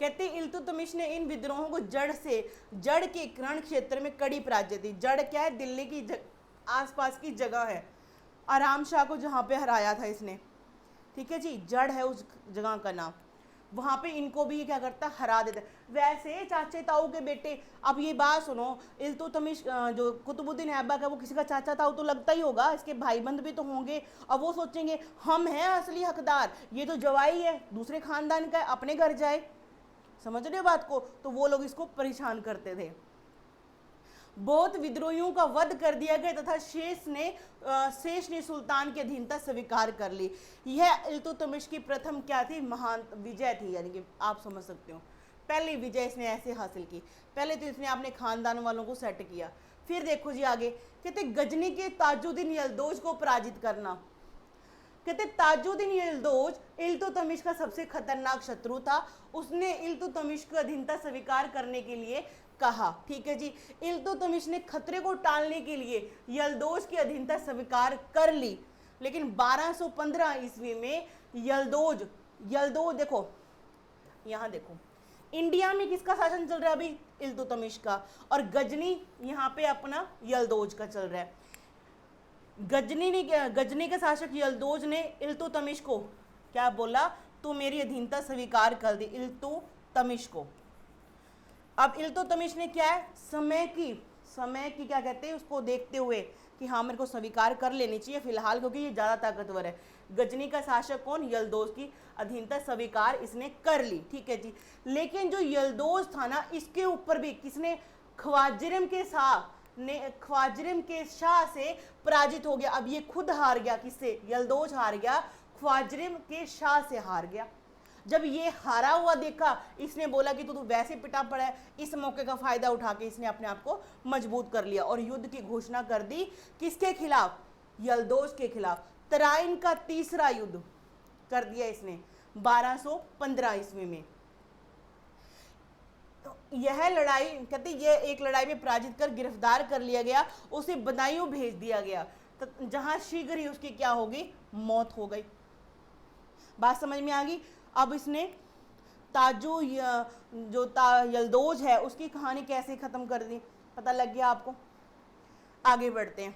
कहते इल्तुतमिश ने इन विद्रोहों को जड़ के कर्ण क्षेत्र में कड़ी पराजय दी। जड़ क्या है, दिल्ली की आसपास की जगह है, आराम शाह को जहाँ पे हराया था इसने, ठीक है जी, जड़ है उस जगह का नाम। वहाँ पे इनको भी क्या करता, हरा देता। वैसे चाचे ताऊ के बेटे, अब ये बात सुनो, इल्तुतमिश जो कुतुबुद्दीन ऐबक है वो किसी का चाचा ताऊ तो लगता ही होगा, इसके भाई बंद भी तो होंगे। अब वो सोचेंगे हम हैं असली हकदार, ये तो जवाई है, दूसरे खानदान का है, अपने घर जाए। समझ रहे हो बात को? तो वो लोग इसको परेशान करते थे। बहुत विद्रोहियों का वध कर दिया गया तथा शेष ने सुल्तान की अधीनता स्वीकार कर ली। यह इल्तुतमिश की प्रथम क्या थी, महान विजय थी, यानी कि आप समझ सकते हो पहली विजय इसने ऐसे हासिल की। पहले तो इसने अपने खानदान वालों को सेट किया। फिर देखो जी आगे, कहते गजनी के ताजुद्दीन यल्दौज को पराजित करना। कहते ताजुद्दीन यल्दौज इल्तुतमिश का सबसे खतरनाक शत्रु था। उसने इल्तुतमिश को अधीनता स्वीकार करने के लिए कहा, ठीक है जी। इल्तुतमिश ने खतरे को टालने के लिए यल्दौज की अधीनता स्वीकार कर ली, लेकिन 1215 ईस्वी में यल्दौज देखो यहाँ देखो, इंडिया में किसका शासन चल रहा है अभी, इल्तुतमिश का, और गजनी यहाँ पे अपना यल्दौज का चल रहा है। गजनी के शासक यल्दौज ने इल्तुतमिश को क्या बोला, तू मेरी अधीनता स्वीकार कर दी, इल्तुतमिश को। अब इल्तुतमिश ने क्या है, समय की क्या कहते हैं उसको देखते हुए कि हाँ मेरे को स्वीकार कर लेनी चाहिए फिलहाल, क्योंकि ये ज़्यादा ताकतवर है। गजनी का शासक कौन, यल्दौज की अधीनता स्वीकार इसने कर ली, ठीक है जी। लेकिन जो यल्दौज था ना, इसके ऊपर भी किसने, ख्वाजरिम के शाह से पराजित हो गया। अब ये खुद हार गया, किससे, यल्दौज हार गया, ख्वाजरिम के शाह से हार गया। जब ये हारा हुआ देखा, इसने बोला कि तू तो वैसे पिटा पड़ा है। इस मौके का फायदा उठा के इसने अपने आप को मजबूत कर लिया और युद्ध की घोषणा कर दी। किसके खिलाफ, यल्दौज के खिलाफ। तराइन का तीसरा युद्ध कर दिया इसने 1215 ईस्वी में। तो यह लड़ाई, कहते ये एक लड़ाई में पराजित कर गिरफ्तार कर लिया गया, उसे बदायूं भेज दिया गया, तो जहां शीघ्र ही उसकी क्या होगी, मौत हो गई। बात समझ में आ गई। अब इसने यल्दौज है उसकी कहानी कैसे खत्म कर दी, पता लग गया आपको। आगे बढ़ते हैं,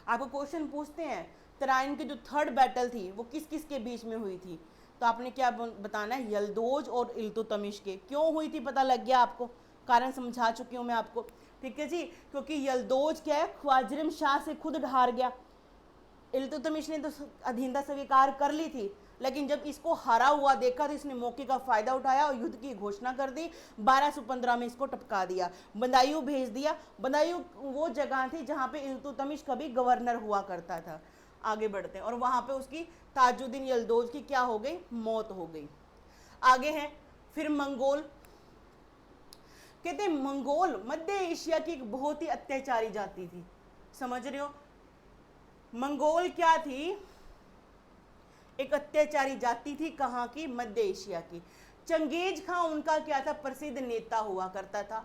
आपको क्वेश्चन पूछते हैं तराइन की जो थर्ड बैटल थी वो किस किस के बीच में हुई थी, तो आपने क्या बताना है, यल्दौज और इल्तुतमिश के। क्यों हुई थी पता लग गया आपको, कारण समझा चुकी हूँ मैं आपको, ठीक है जी। क्योंकि यल्दौज क्या है, ख्वाजरिम शाह से खुद हार गया। इल्तुतमिश ने तो अधीनता स्वीकार कर ली थी, लेकिन जब इसको हरा हुआ देखा तो इसने मौके का फायदा उठाया और युद्ध की घोषणा कर दी। 1215 में इसको टपका दिया, बदायूं भेज दिया। बदायूं वो जगह थी जहाँ पे इल्तुतमिश कभी गवर्नर हुआ करता था। आगे बढ़ते हैं, और वहाँ पे उसकी ताजुद्दीन यल्दौज की क्या हो गई, मौत हो गई। आगे है फिर मंगोल। कहते मंगोल मध्य एशिया की एक बहुत ही अत्याचारी जाति थी। समझ रहे हो, मंगोल क्या थी, एक अत्याचारी जाति थी। कहाँ की, मध्य एशिया की। चंगेज खां उनका क्या था, प्रसिद्ध नेता हुआ करता था।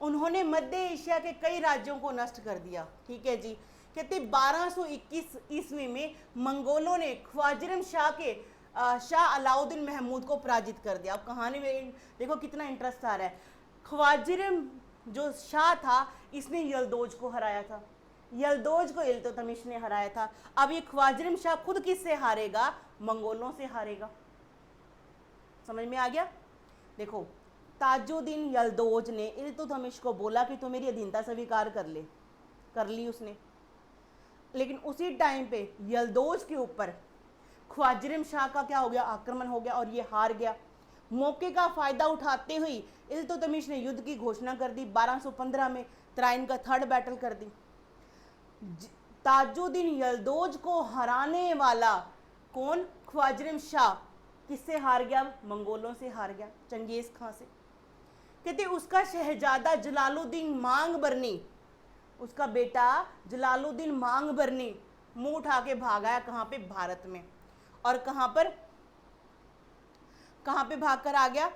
उन्होंने मध्य एशिया के कई राज्यों को नष्ट कर दिया, ठीक है जी। कहते 1221 ईस्वी में मंगोलों ने ख्वाजरिम शाह अलाउद्दीन महमूद को पराजित कर दिया। अब कहानी में देखो कितना इंटरेस्ट आ रहा है। ख्वाजरिम जो शाह था इसने यल्दौज को हराया था, यल्दौज को इल्तुतमिश ने हराया था। अब ये ख्वाजरिम शाह खुद किससे हारेगा, मंगोलों से हारेगा। समझ में आ गया। देखो ताजुद्दीन यल्दौज ने इल्तुतमिश को बोला कि तू मेरी अधीनता स्वीकार कर ली उसने, लेकिन उसी टाइम पे यल्दौज के ऊपर ख्वाजरिम शाह का क्या हो गया, आक्रमण हो गया और ये हार गया। मौके का फायदा उठाते हुए इल्तुतमिश ने युद्ध की घोषणा कर दी। 1215 में तराइन का थर्ड बैटल कर दी। ताजुद्दीन यल्दौज को हराने वाला कौन, ख्वाजरिम शाह। किससे हार गया, मंगोलों से हार गया, चंगेज खां से। कहते उसका शहजादा जलालुद्दीन मांग बरनी उसका बेटा जलालुद्दीन मांग बरनी मुंह उठा के भागा है, कहाँ पे, भारत में। और कहाँ पे भाग कर आ गया,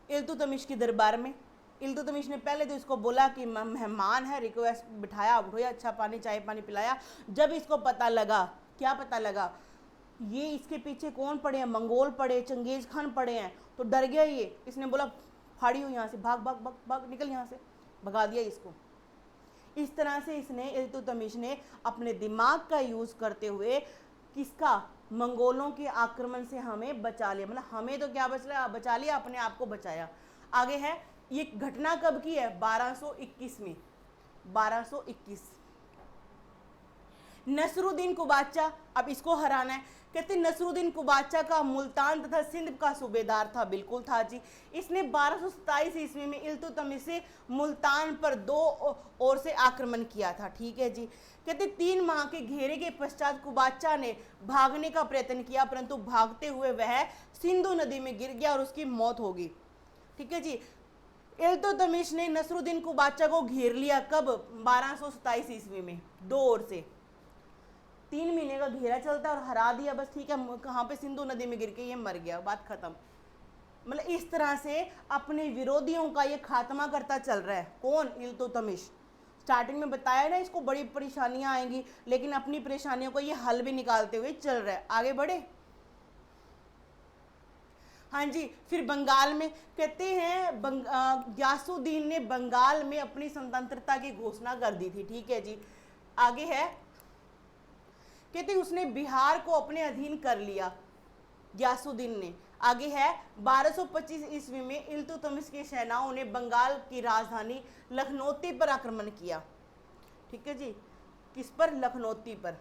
इल्तुतमिश की दरबार में। इल्तुतमिश ने पहले तो इसको बोला कि मेहमान है, रिक्वेस्ट बिठाया, उठोया, अच्छा पानी चाय पानी पिलाया। जब इसको पता लगा, क्या पता लगा, ये इसके पीछे कौन पड़े हैं, मंगोल पड़े, चंगेज खान पड़े हैं, तो डर गया ये। इसने बोला फाड़ी हो यहाँ से, भाग भाग भाग भाग, निकल यहाँ से, भगा दिया इसको। इस तरह से इसने, इल्तुतमिश ने अपने दिमाग का यूज करते हुए किसका, मंगोलों के आक्रमण से हमें बचा लिया। मतलब हमें तो क्या बचा लिया, अपने आप को बचाया। आगे है, ये घटना कब की है, 1221 में, 1221। नसरुद्दीन कुबाचा, अब इसको हराना है। कहते नसरुद्दीन कुबाचा का मुल्तान तथा सिंध का सूबेदार था, बिल्कुल था जी। इसने 1227 ईस्वी में इल्तुतमिश से मुल्तान पर 2 ओर से आक्रमण किया था, ठीक है जी। कहते 3 माह के घेरे के पश्चात कुबाचा ने भागने का प्रयत्न किया, परंतु भागते हुए वह सिंधु नदी में गिर गया और उसकी मौत हो गई, ठीक है जी। इल्तुतमिश ने नसरुद्दीन कुबाचा को घेर लिया, कब, 1227 ईस्वी में, 2 ओर से। 3 महीने का घेरा चलता और हरा दिया, बस ठीक है, कहाँ पे, सिंधु नदी में गिर के ये मर गया, बात खत्म। मतलब इस तरह से अपने विरोधियों का ये खात्मा करता चल रहा है, कौन, इल्तुतमिश। स्टार्टिंग में बताया ना, इसको बड़ी परेशानियां आएंगी, लेकिन अपनी परेशानियों को ये हल भी निकालते हुए चल रहा है। आगे बढ़े, हाँ जी। फिर बंगाल में, कहते हैं गयासुद्दीन ने बंगाल में अपनी स्वतंत्रता की घोषणा कर दी थी, ठीक है जी। आगे है, कहते उसने बिहार को अपने अधीन कर लिया, गयासुद्दीन ने। आगे है, 1225 ईस्वी में इल्तुतमिश की सेनाओं ने बंगाल की राजधानी लखनौती पर आक्रमण किया, ठीक है जी। किस पर, लखनौती पर।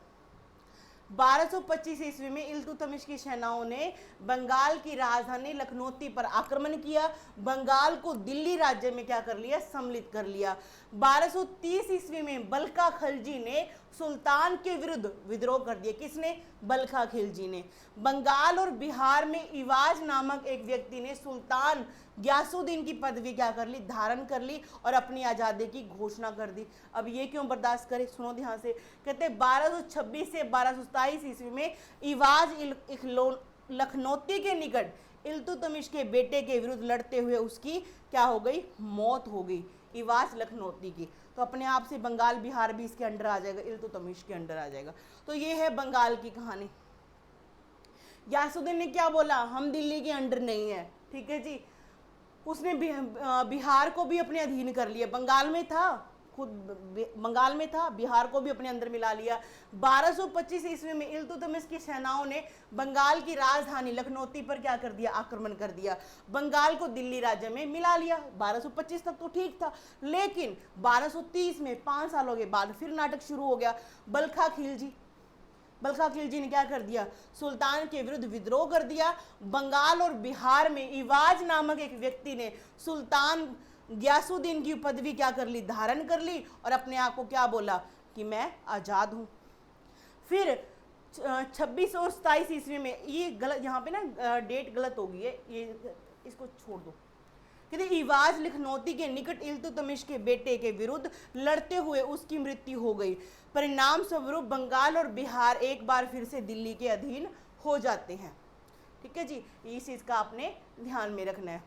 1225 ईस्वी में इल्तुतमिश की सेनाओं ने बंगाल की राजधानी लखनौती पर आक्रमण किया, बंगाल को दिल्ली राज्य में क्या कर लिया, सम्मिलित कर लिया। 1230 ईस्वी में बल्खा खिलजी ने सुल्तान के विरुद्ध विद्रोह कर दिया, किसने, बल्खा खिलजी ने। बंगाल और बिहार में इवाज नामक एक व्यक्ति ने सुल्तान गयासुद्दीन की पदवी क्या कर ली, धारण कर ली और अपनी आज़ादी की घोषणा कर दी। अब ये क्यों बर्दाश्त करे, सुनो ध्यान से। कहते 1226 से 1227 ईस्वी में इवाज लखनौती के निकट इल्तुतमिश के बेटे के विरुद्ध लड़ते हुए उसकी क्या हो गई, मौत हो गई, इवाज लखनौती की। तो अपने आप से बंगाल बिहार भी इसके अंडर आ जाएगा, इल्तुतमिश के अंडर आ जाएगा। तो ये है बंगाल की कहानी। गयासुद्दीन ने क्या बोला, हम दिल्ली के अंडर नहीं है, ठीक है जी। उसने बिहार को भी अपने अधीन कर लिया, बंगाल में था, खुद बंगाल में था, बिहार को भी अपने अंदर मिला लिया। 1225 ईस्वी में इल्तुतमिश की सेनाओं ने बंगाल की राजधानी लखनौती पर क्या कर दिया, आक्रमण कर दिया, बंगाल को दिल्ली राज्य में मिला लिया। 1225 तक तो ठीक था, लेकिन 1230 में 5 सालों के बाद फिर नाटक शुरू हो गया। बल्खा खिलजी ने क्या कर दिया, सुल्तान के विरुद्ध विद्रोह कर दिया। बंगाल और बिहार में इवाज नामक एक व्यक्ति ने सुल्तान गयासुद्दीन की पदवी क्या कर ली, धारण कर ली और अपने आप को क्या बोला कि मैं आज़ाद हूँ। फिर 26 और 27 ईस्वी में, ये गलत, यहाँ पे ना डेट गलत हो गई है, ये इसको छोड़ दो। कहते इवाज लखनौती के निकट इल्तुतमिश के बेटे के विरुद्ध लड़ते हुए उसकी मृत्यु हो गई। परिणाम स्वरूप बंगाल और बिहार एक बार फिर से दिल्ली के अधीन हो जाते हैं, ठीक है जी। इस चीज का आपने ध्यान में रखना है।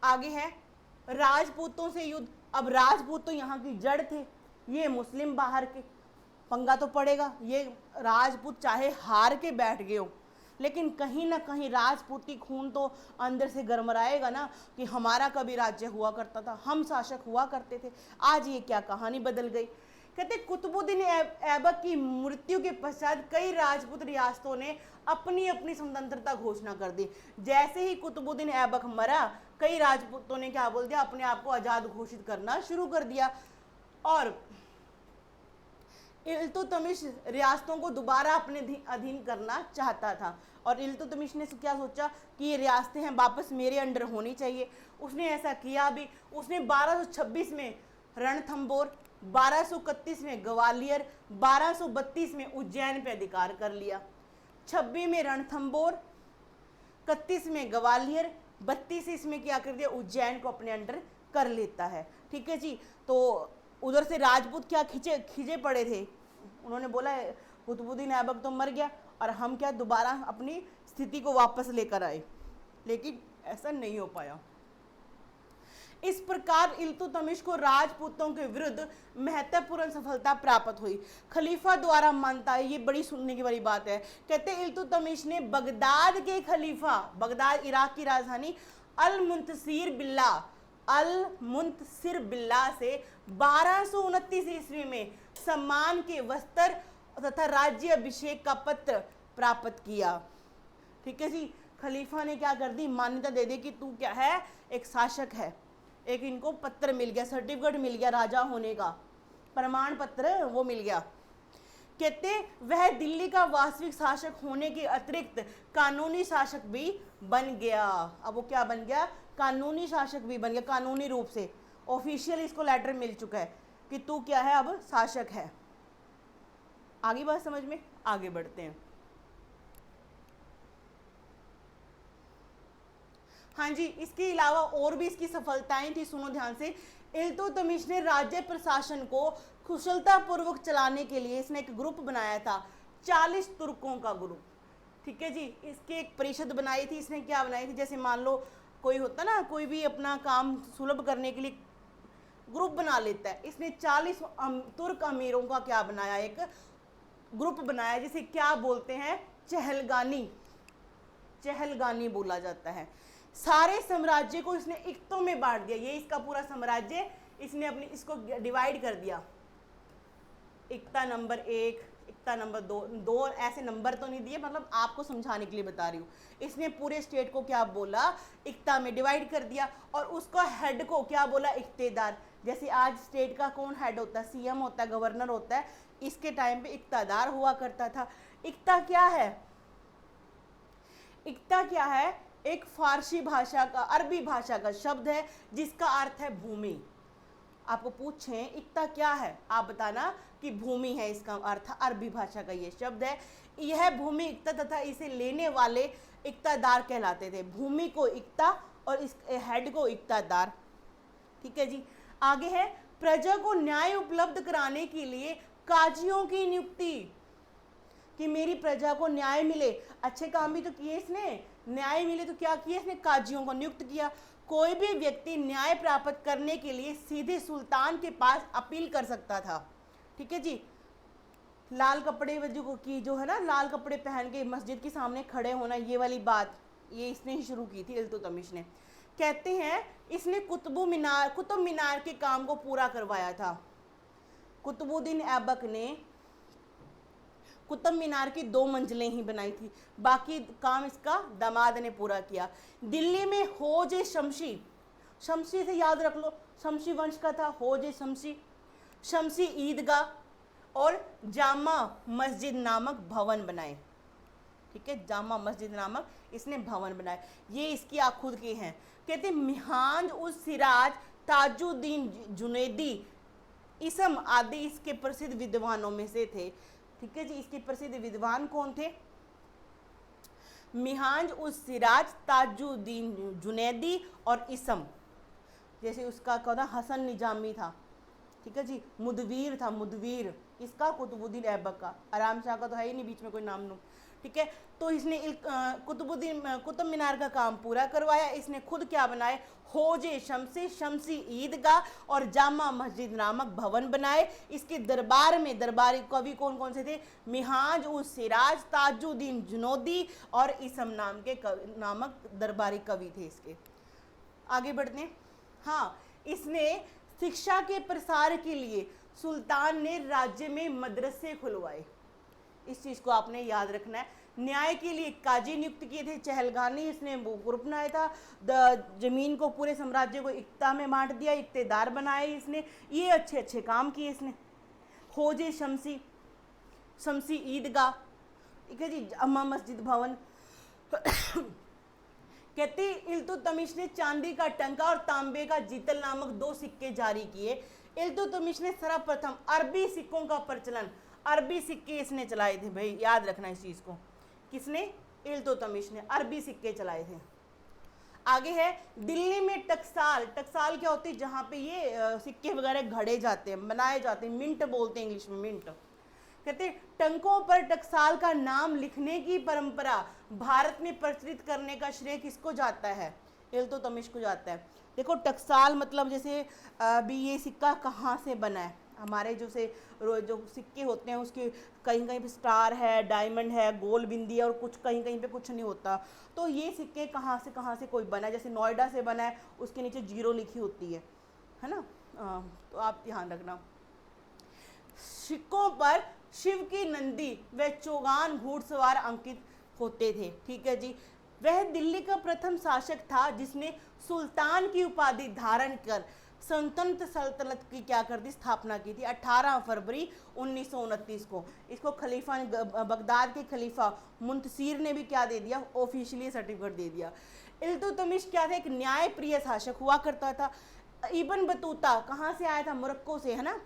आगे है राजपूतों से युद्ध। अब राजपूत तो यहाँ की जड़ थे, ये मुस्लिम बाहर के, पंगा तो पड़ेगा। ये राजपूत चाहे हार के बैठ गए हो, लेकिन कहीं ना कहीं राजपूती खून तो अंदर से गरमराएगा ना कि हमारा कभी राज्य हुआ करता था, हम शासक हुआ करते थे। आज ये क्या कहानी बदल गई। कहते कुतुबुद्दीन ऐबक की मृत्यु के पश्चात कई राजपूत रियासतों ने अपनी अपनी स्वतंत्रता घोषणा कर दी। जैसे ही कुतुबुद्दीन ऐबक मरा, कई राजपूतों ने क्या बोल दिया, अपने आप को आज़ाद घोषित करना शुरू कर दिया और इल्तुतमिश रियासतों को दोबारा अपने अधीन करना चाहता था। और इल्तुतमिश ने क्या सोचा कि ये रियासतें हैं वापस मेरे अंडर होनी चाहिए। उसने ऐसा किया भी। उसने 1226 में रणथंबोर, 1231 में ग्वालियर, 1232 में उज्जैन पे अधिकार कर लिया। 26 में रणथंबोर, 31 में ग्वालियर, 32 इसमें क्या कर दिया, उज्जैन को अपने अंडर कर लेता है। ठीक है जी। तो उधर से राजपूत क्या खिंचे पड़े थे, उन्होंने बोला कुतुबुद्दीन ऐबक तो मर गया और हम क्या दोबारा अपनी स्थिति को वापस लेकर आए, लेकिन ऐसा नहीं हो पाया। इस प्रकार इल्तुतमिश को राजपूतों के विरुद्ध महत्वपूर्ण सफलता प्राप्त हुई। खलीफा द्वारा मानता है, ये बड़ी सुनने की बड़ी बात है, कहते हैं इल्तुतमिश ने बगदाद के खलीफा, बगदाद इराक की राजधानी, अल मुंतसिर बिल्ला से 1229 ईस्वी में सम्मान के वस्त्र तथा राज्य अभिषेक का पत्र प्राप्त किया। ठीक है जी। खलीफा ने क्या कर दी, मान्यता दे दी कि तू क्या है, एक शासक है। एक इनको पत्र मिल गया, सर्टिफिकेट मिल गया, राजा होने का प्रमाण पत्र वो मिल गया। कहते वह दिल्ली का वास्तविक शासक होने के अतिरिक्त कानूनी शासक भी बन गया। अब वो क्या बन गया, कानूनी शासक भी बन गया, कानूनी रूप से ऑफिशियल इसको लेटर मिल चुका है कि तू क्या है, अब शासक है। आगे बात समझ में, आगे बढ़ते हैं। हाँ जी, इसके अलावा और भी इसकी सफलताएं थी, सुनो ध्यान से। इल्तुतमिश ने राज्य प्रशासन को कुशलतापूर्वक चलाने के लिए इसने एक ग्रुप बनाया था, 40 तुर्कों का ग्रुप। ठीक है जी। इसकी एक परिषद बनाई थी। इसने क्या बनाई थी, जैसे मान लो कोई होता ना, कोई भी अपना काम सुलभ करने के लिए ग्रुप बना लेता है, इसने 40 तुर्क अमीरों का क्या बनाया, एक ग्रुप बनाया, जिसे क्या बोलते हैं, चहलगानी बोला जाता है। सारे साम्राज्य को इसने इक्तों में बांट दिया। ये इसका पूरा साम्राज्य इसने अपनी इसको डिवाइड कर दिया, इक्ता नंबर 1, इक्ता नंबर 2 ऐसे नंबर तो नहीं दिए, मतलब आपको समझाने के लिए बता रही हूँ। इसने पूरे स्टेट को क्या बोला, इक्ता में डिवाइड कर दिया, और उसका हेड को क्या बोला, इक्तेदार। जैसे आज स्टेट का कौन हेड होता है, सीएम होता है, गवर्नर होता है, इसके टाइम पे इक्तादार हुआ करता था। इक्ता क्या है, इक्ता क्या है, एक फारसी भाषा का, अरबी भाषा का शब्द है जिसका अर्थ है भूमि। आपको पूछें इक्ता क्या है, आप बताना कि भूमि है, इसका अर्थ अरबी भाषा का ये शब्द है। यह भूमि इक्ता तथा इसे लेने वाले इक्तादार कहलाते थे। भूमि को इक्ता और इस हेड को इक्तादार। ठीक है जी। आगे है, प्रजा को न्याय उपलब्ध कराने के लिए काजियों की नियुक्ति, कि मेरी प्रजा को न्याय मिले। अच्छे काम भी तो किए इसने, न्याय मिले तो क्या किया इसने, काजियों को नियुक्त किया। कोई भी व्यक्ति न्याय प्राप्त करने के लिए सीधे सुल्तान के पास अपील कर सकता था। ठीक है जी। लाल कपड़े की जो है ना, लाल कपड़े पहन के मस्जिद के सामने खड़े होना, ये वाली बात ये इसने ही शुरू की थी, इल्तुतमिश ने। कहते हैं इसने कुतुब मीनार के काम को पूरा करवाया था। कुतुबुद्दीन ऐबक ने कुतुब मीनार की 2 मंजिलें ही बनाई थी, बाकी काम इसका दामाद ने पूरा किया। दिल्ली में होज शमशी, शमशी से याद रख लो, शमशी वंश का था होज शमशी, शमशी ईदगाह और जामा मस्जिद नामक भवन बनाए। ठीक है, जामा मस्जिद नामक इसने भवन बनाए, ये इसकी खुद के हैं। कहते मिहांज उस सिराज, ताजुद्दीन जुनैदी, इसम आदि इसके प्रसिद्ध विद्वानों में से थे। ठीक है जी। इसके प्रसिद्ध विद्वान कौन थे, मिहांज उस सिराज, ताजुद्दीन जुनैदी और इसम। जैसे उसका कौन था, हसन निजामी था। ठीक है जी। मुदवीर था, मुदवीर इसका कुतुबुद्दीन ऐबक का, आराम शाह का तो है ही नहीं बीच में कोई नाम। ठीक है। तो इसने कुतुब मीनार का काम पूरा करवाया। इसने खुद क्या बनाए, होजे शमसी, शमसी ईदगाह और जामा मस्जिद नामक भवन बनाए। इसके दरबार में दरबारी कवि कौन कौन से थे, मिहाज उस सिराज, ताजुद्दीन जुनैदी और इसम नामक दरबारी कवि थे इसके। आगे बढ़ते हैं। हाँ, इसने शिक्षा के प्रसार के लिए सुल्तान ने राज्य में मदरसे खुलवाए, इस चीज़ को आपने याद रखना है। न्याय के लिए काजी नियुक्त किए थे, चहलगानी इसने वो ग्रुप बनाया था। जमीन को, पूरे साम्राज्य को इक्ता में बांट दिया, इक्तेदार बनाए इसने, ये अच्छे अच्छे काम किए इसने। होजे शमसी, शमसी ईदगाह, ठीक है जी, जामा मस्जिद भवन। कहते इल्तुतमिश ने चांदी का टंका और तांबे का जीतल नामक 2 सिक्के जारी किए। इल्तुतमिश ने सर्वप्रथम अरबी सिक्कों का प्रचलन, अरबी सिक्के इसने चलाए थे, भाई याद रखना इस चीज़ को। किसने, इल्तुतमिश ने अरबी सिक्के चलाए थे। आगे है दिल्ली में टकसाल। टकसाल क्या होती है, जहाँ पे ये सिक्के वगैरह घड़े जाते हैं, बनाए जाते हैं, मिंट बोलते हैं इंग्लिश में, मिंट। कहते हैं टंकों पर टकसाल का नाम लिखने की परंपरा भारत में प्रचलित करने का श्रेय किसको जाता है, इल्तुतमिश को जाता है। देखो टकसाल मतलब जैसे अभी ये सिक्का कहाँ से बना है, हमारे जो सिक्के होते हैं उसके कहीं कहीं पे स्टार है, डायमंड है, गोल बिंदी है, और कुछ कहीं कहीं पे कुछ नहीं होता। तो ये सिक्के कहाँ से कोई बना है, जैसे नोएडा से बना है, उसके नीचे 0 लिखी होती है ना। तो आप ध्यान रखना। सिक्कों पर शिव की नंदी व चौगान घुड़सवार अंकित होते थे। ठीक है जी। वह दिल्ली का प्रथम शासक था जिसने सुल्तान की उपाधि धारण कर स्वतंत्र सल्तनत की क्या कर दी, स्थापना की थी 18 फरवरी 1929 को। इसको खलीफा बगदाद के खलीफा मुंतसिर ने भी क्या दे दिया, ऑफिशियली सर्टिफिकेट दे दिया। इल्तुतमिश क्या था, एक न्याय प्रिय शासक हुआ करता था। इब्न बतूता कहाँ से आया था, मोरक्को से, है ना,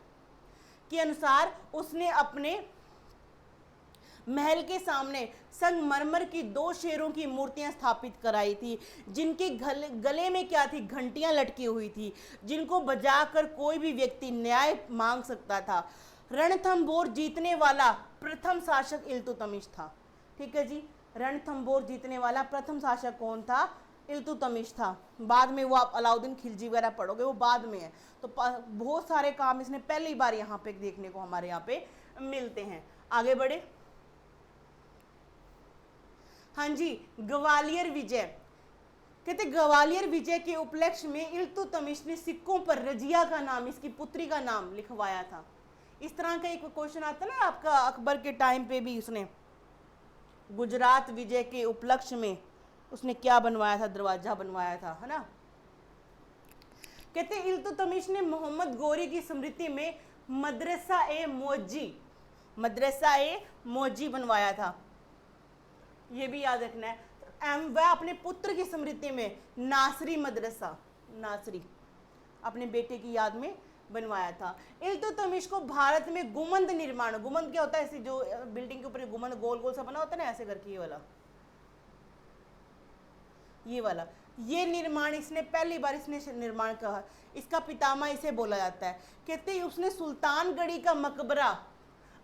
के अनुसार उसने अपने महल के सामने संगमरमर की 2 शेरों की मूर्तियां स्थापित कराई थी, जिनके गले में क्या थी, घंटियां लटकी हुई थी, जिनको बजाकर कोई भी व्यक्ति न्याय मांग सकता था। रणथंबोर जीतने वाला प्रथम शासक इल्तुतमिश था। ठीक है जी। रणथंबोर जीतने वाला प्रथम शासक कौन था, इल्तुतमिश था। बाद में वो आप अलाउद्दीन खिलजी वगैरह पढ़ोगे, वो बाद में है। तो बहुत सारे काम इसने पहली बार यहाँ पे देखने को हमारे यहाँ पे मिलते हैं। आगे बढ़े। हाँ जी, ग्वालियर विजय। कहते ग्वालियर विजय के उपलक्ष्य में इल्तुतमिश ने सिक्कों पर रजिया का नाम, इसकी पुत्री का नाम लिखवाया था। इस तरह का एक क्वेश्चन आता है ना आपका, अकबर के टाइम पे भी उसने गुजरात विजय के उपलक्ष्य में उसने क्या बनवाया था, दरवाजा बनवाया था, है ना। कहते इल्तुतमिश ने मोहम्मद गोरी की स्मृति में मदरसा ए मोजी बनवाया था, ये भी याद रखना है। वह अपने पुत्र की स्मृति में नासरी मदरसा, नासरी अपने बेटे की याद में बनवाया था। इल्तुतमिश को भारत में गुमंद निर्माण, गुमंद क्या होता है, ऐसे जो बिल्डिंग के ऊपर गुमंद गोल गोल सा बना होता है ना, ऐसे करके ये वाला ये निर्माण इसने पहली बार इसने निर्माण कहा। इसका पितामह इसे बोला जाता है। कहते हैं उसने सुल्तानगढ़ी का मकबरा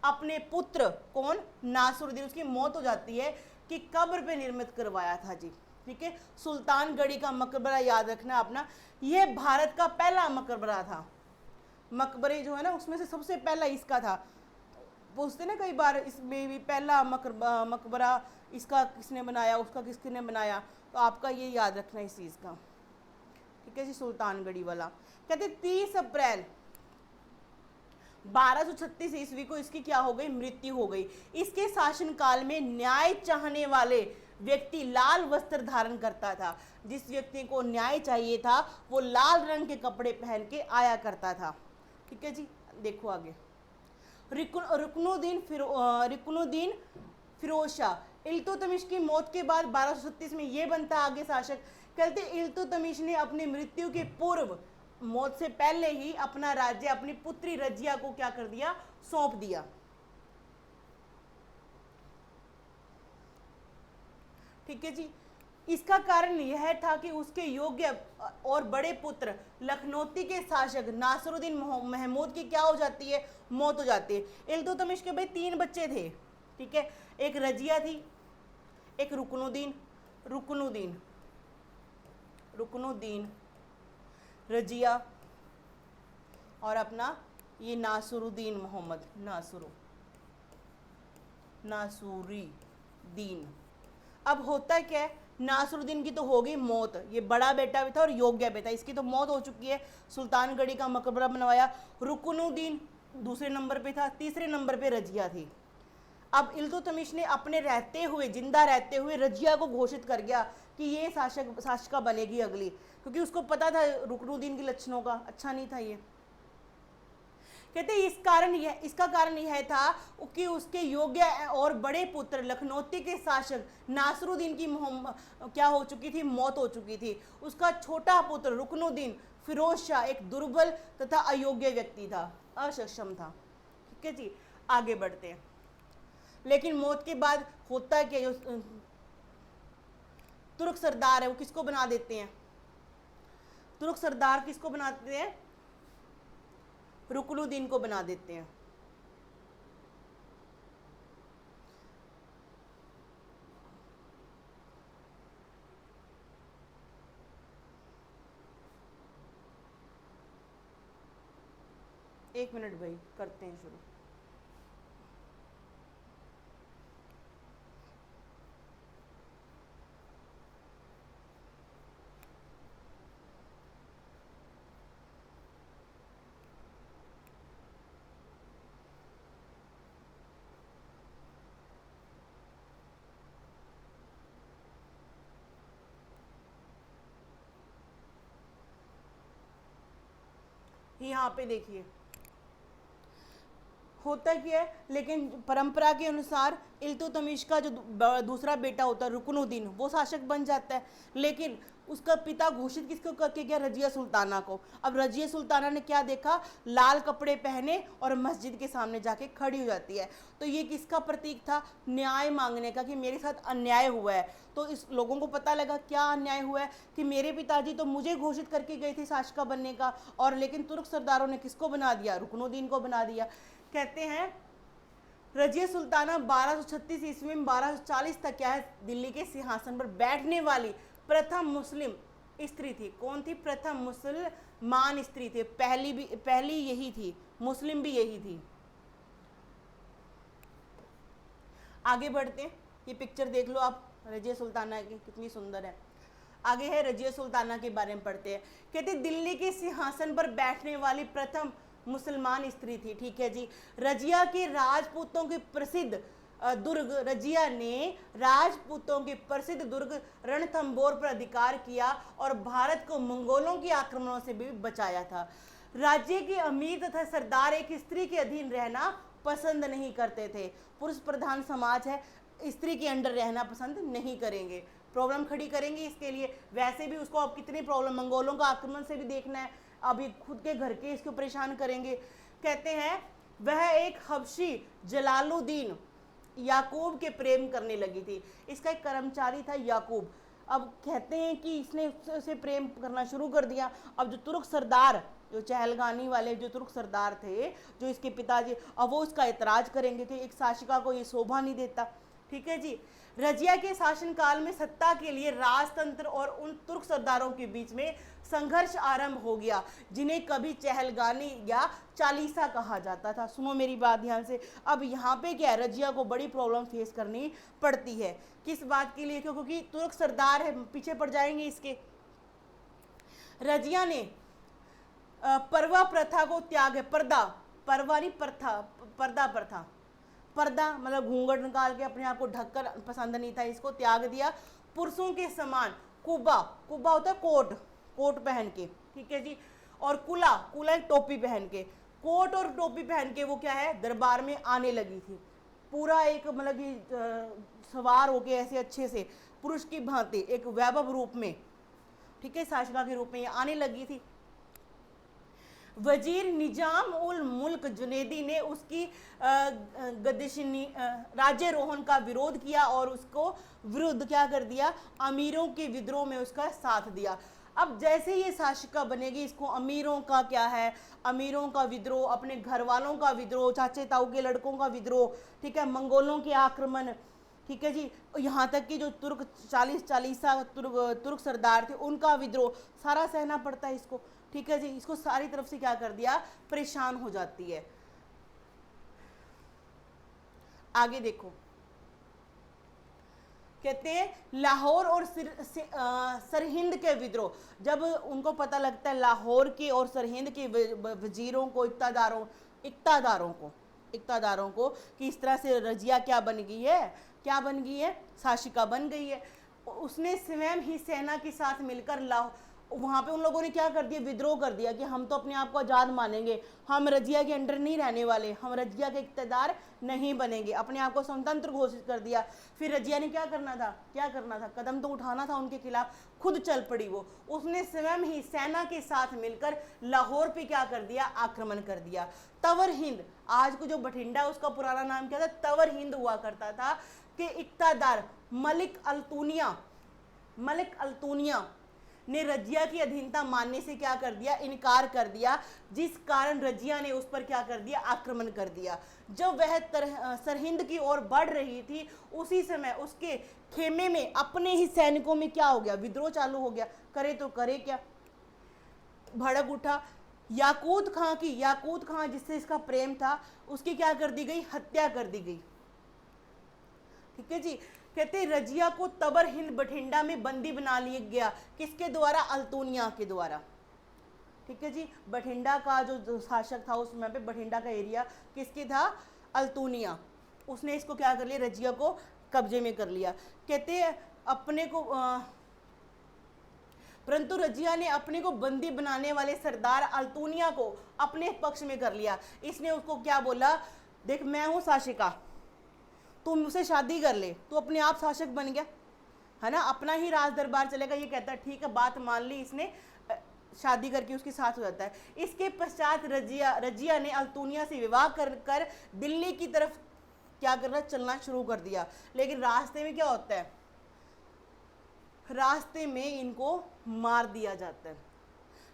अपने पुत्र कौन, नासरुद्दीन, उसकी मौत हो जाती है कि कब्र पे निर्मित करवाया था जी। ठीक है, सुल्तानगढ़ी का मकबरा याद रखना अपना, यह भारत का पहला मकबरा था। मकबरे जो है ना उसमें से सबसे पहला इसका था। पूछते ना कई बार, इसमें भी पहला मकबरा इसका किसने बनाया, उसका किसने बनाया, तो आपका ये याद रखना इस चीज़ का। ठीक है जी, सुल्तानगढ़ी वाला। कहते 30 अप्रैल 1236 ईस्वी को इसकी क्या हो गई, मृत्यु हो गई। इसके शासनकाल में न्याय चाहने वाले व्यक्ति लाल वस्त्र धारण करता था। जिस व्यक्ति को न्याय चाहिए था वो लाल रंग के कपड़े पहन के आया करता था। ठीक है जी, देखो आगे। रुकनुद्दीन फिरोज शाह। इल्तुतमिश की मौत के बाद 1236 में ये बनता आगे शासक। कहते इल्तुतमिश ने अपनी मृत्यु के पूर्व, मौत से पहले ही अपना राज्य अपनी पुत्री रजिया को क्या कर दिया, सौंप दिया। ठीक है जी। इसका कारण यह था कि उसके योग्य और बड़े पुत्र लखनौती के शासक नासरुद्दीन महमूद की क्या हो जाती है, मौत हो जाती है। इल्तुतमिश के भाई 3 बच्चे थे। ठीक है, एक रजिया थी, एक रुकनुद्दीन, रजिया, और अपना ये नासरुद्दीन मोहम्मद, नासुरीदीन। अब होता क्या है, नासरुद्दीन की तो हो गई मौत, ये बड़ा बेटा भी था और योग्य बेटा, इसकी तो मौत हो चुकी है, सुल्तानगढ़ी का मकबरा बनवाया। रुकनुद्दीन दूसरे नंबर पे था, तीसरे नंबर पे रजिया थी। अब इल्तुतमिश ने अपने रहते हुए, जिंदा रहते हुए रजिया को घोषित कर गया कि ये शासिका बनेगी अगली, क्योंकि उसको पता था रुकनुद्दीन के लक्षणों का, अच्छा नहीं था ये। कहते इसका कारण यह था कि उसके योग्य और बड़े पुत्र लखनौती के शासक नासरुद्दीन की क्या हो चुकी थी, मौत हो चुकी थी। उसका छोटा पुत्र रुकनुद्दीन फिरोज शाह एक दुर्बल तथा अयोग्य व्यक्ति था, असक्षम था। ठीक है जी, आगे बढ़ते हैं। लेकिन मौत के बाद होता क्या, तुर्क सरदार है वो किसको बना देते हैं, तुर्क सरदार किसको बनाते हैं, रुकनुद्दीन को बना देते हैं। एक मिनट भाई, करते हैं शुरू। यहाँ पे देखिए होता क्या है, लेकिन परंपरा के अनुसार इल्तुतमिश का जो दूसरा बेटा होता है रुकनुद्दीन, वो शासक बन जाता है, लेकिन उसका पिता घोषित किसको करके गया, रजिया सुल्ताना को। अब रजिया सुल्ताना ने क्या देखा, लाल कपड़े पहने और मस्जिद के सामने जाके खड़ी हो जाती है। तो ये किसका प्रतीक था, न्याय मांगने का, कि मेरे साथ अन्याय हुआ है। तो इस लोगों को पता लगा क्या अन्याय हुआ है, कि मेरे पिताजी तो मुझे घोषित करके गए थे शासका बनने का, और लेकिन तुर्क सरदारों ने किसको बना दिया, रुकनुद्दीन को बना दिया। कहते हैं रजिया सुल्ताना 1236 ईस्वी में 1240 तक क्या है, दिल्ली के सिंहासन पर बैठने वाली प्रथम मुस्लिम स्त्री थी। कौन थी, प्रथम मुसलमान स्त्री थी। पहली यही थी, मुस्लिम भी यही थी। आगे बढ़ते हैं, ये पिक्चर देख लो आप रजिया सुल्ताना की, कितनी सुंदर है। आगे है रजिया सुल्ताना के बारे में पढ़ते हैं। कहते दिल्ली के सिंहासन पर बैठने वाली प्रथम मुसलमान स्त्री थी। ठीक है जी। रजिया के राजपूतों के प्रसिद्ध दुर्ग, रजिया ने राजपूतों के प्रसिद्ध दुर्ग रणथंबोर पर अधिकार किया और भारत को मंगोलों के आक्रमणों से भी बचाया था। राज्य के अमीर तथा सरदार एक स्त्री के अधीन रहना पसंद नहीं करते थे। पुरुष प्रधान समाज है, स्त्री के अंडर रहना पसंद नहीं करेंगे, प्रॉब्लम खड़ी करेंगे इसके लिए। वैसे भी उसको अब कितनी प्रॉब्लम, मंगोलों का आक्रमण से भी देखना है, अभी खुद के घर के इसको परेशान करेंगे। कहते हैं वह एक हबशी जलालुद्दीन याकूब के प्रेम करने लगी थी। इसका एक कर्मचारी था याकूब। अब कहते हैं कि इसने उसे प्रेम करना शुरू कर दिया। अब जो तुर्क सरदार, जो चहलगानी वाले जो तुर्क सरदार थे, जो इसके पिताजी, अब वो इसका एतराज करेंगे कि एक शासिका को ये शोभा नहीं देता। ठीक है जी। रजिया के शासनकाल में सत्ता के लिए राजतंत्र और उन तुर्क सरदारों के बीच में संघर्ष आरंभ हो गया, जिन्हें कभी चहलगानी या चालीसा कहा जाता था। सुनो मेरी बात ध्यान से। अब यहाँ पे क्या है, रजिया को बड़ी प्रॉब्लम फेस करनी पड़ती है। किस बात के लिए, क्योंकि तुर्क सरदार है, पीछे पड़ जाएंगे इसके। रजिया ने पर्वा प्रथा को त्याग, पर्वा नहीं प्रथा, पर्दा मतलब घूंघट निकाल के अपने आप को ढककर पसंद नहीं था, इसको त्याग दिया। पुरुषों के समान कुबा होता है कोट पहन के। ठीक है जी। और कुला एक टोपी पहन के, कोट और टोपी पहन के वो क्या है, दरबार में आने लगी थी। पूरा एक मतलब कि सवार होके ऐसे अच्छे से पुरुष की भांति एक वैभव रूप में, ठीक है, शासिका के रूप में ये आने लगी थी। वजीर निजाम उल मुल्क जुनेदी ने उसकी गदिशनी राज्यरोहण का विरोध किया और उसको विरुद्ध क्या कर दिया, अमीरों के विद्रोह में उसका साथ दिया। अब जैसे ये शासिका बनेगी, इसको अमीरों का क्या है, अमीरों का विद्रोह, अपने घर वालों का विद्रोह, चाचे ताऊ के लड़कों का विद्रोह, ठीक है, मंगोलों के आक्रमण, ठीक है जी, यहाँ तक कि जो चालीसा तुर्क सरदार थे उनका विद्रोह सारा सहना पड़ता है इसको। ठीक है जी। इसको सारी तरफ से क्या कर दिया, परेशान हो जाती है। आगे देखो, कहते हैं लाहौर और सरहिंद के विद्रोह। जब उनको पता लगता है लाहौर के और सरहिंद के वजीरों को, इक्तादारों को कि इस तरह से रजिया क्या बन गई है, शासिका बन गई है, उसने स्वयं ही सेना के साथ मिलकर वहाँ पे उन लोगों ने क्या कर दिया, विद्रोह कर दिया कि हम तो अपने आप को आज़ाद मानेंगे, हम रजिया के अंडर नहीं रहने वाले, हम रजिया के इक़्तिदार नहीं बनेंगे, अपने आप को स्वतंत्र घोषित कर दिया। फिर रजिया ने क्या करना था, कदम तो उठाना था उनके खिलाफ, खुद चल पड़ी वो। उसने स्वयं ही सेना के साथ मिलकर लाहौर पे क्या कर दिया, आक्रमण कर दिया। तवर हिंद, आज को जो बठिंडा उसका पुराना नाम क्या था, तवर हिंद हुआ करता था, कि इक़्तिदार मलिक अल्तुनिया मलिक अल्तुनिया ने रजिया की अधीनता मानने से क्या कर दिया, इनकार कर दिया, जिस कारण रजिया ने उस पर क्या कर दिया, आक्रमण कर दिया। जब वह सरहिंद की ओर बढ़ रही थी, उसी समय उसके खेमे में अपने ही सैनिकों में क्या हो गया, विद्रोह चालू हो गया। करे तो करे क्या, भड़क उठा। याकूत खां जिससे इसका प्रेम था, उसकी क्या कर दी गई, हत्या कर दी गई। ठीक है जी। कहते रजिया को तबर हिंद बठिंडा में बंदी बना लिया गया, किसके द्वारा, अल्तुनिया के द्वारा। ठीक है जी। बठिंडा का जो शासक था उस समय पे, बठिंडा का एरिया किसके था, अल्तुनिया। उसने इसको क्या कर लिया, रजिया को कब्जे में कर लिया। कहते अपने को परंतु रजिया ने अपने को बंदी बनाने वाले सरदार अल्तुनिया को अपने पक्ष में कर लिया। इसने उसको क्या बोला, देख मैं हूं शासिका, तू मुझसे शादी कर ले, तू अपने आप शासक बन गया है ना, अपना ही राज दरबार चलेगा। ये कहता है ठीक है, बात मान ली इसने, शादी करके उसके साथ हो जाता है। इसके पश्चात रजिया ने अल्तुनिया से विवाह कर दिल्ली की तरफ क्या करना, चलना शुरू कर दिया। लेकिन रास्ते में क्या होता है, रास्ते में इनको मार दिया जाता है।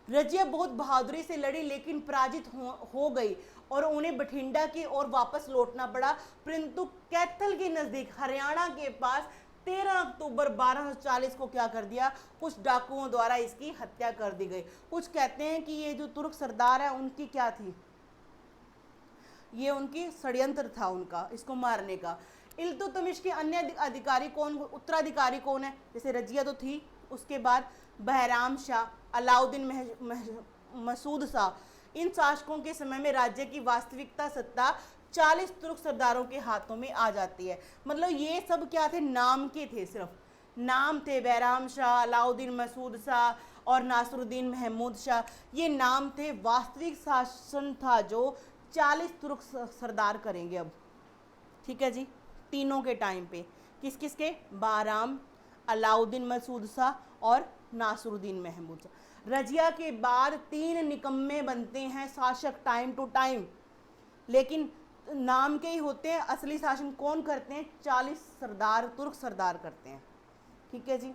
रजिया बहुत बहादुरी से लड़ी लेकिन पराजित हो गई और उन्हें बठिंडा की ओर वापस लौटना पड़ा। परंतु कैथल के नजदीक हरियाणा के पास 13 अक्टूबर 1240 को क्या कर दिया, कुछ डाकुओं द्वारा इसकी हत्या कर दी गई। कुछ कहते हैं कि ये जो तुर्क सरदार है उनकी क्या थी, ये उनकी षड्यंत्र था उनका इसको मारने का। इल्तुतमिश के अन्य अधिकारी कौन, उत्तराधिकारी कौन है, जैसे रजिया तो थी, उसके बाद बहराम शाह, अलाउद्दीन मसूद शाह, इन शासकों के समय में राज्य की वास्तविकता सत्ता 40 तुर्क सरदारों के हाथों में आ जाती है। मतलब ये सब क्या थे, नाम के थे, सिर्फ नाम थे। बहराम शाह, अलाउद्दीन मसूद शाह और नासरुद्दीन महमूद शाह, ये नाम थे। वास्तविक शासन था जो 40 तुर्क सरदार करेंगे अब। ठीक है जी, तीनों के टाइम पे किस किस के, बहराम, अलाउद्दीन मसूद शाह और नासरुद्दीन महमूद शाह। रजिया के बाद 3 निकम्मे बनते हैं शासक टाइम टू टाइम, लेकिन नाम के ही होते हैं। असली शासन कौन करते हैं, 40 सरदार, तुर्क सरदार करते हैं। ठीक है जी,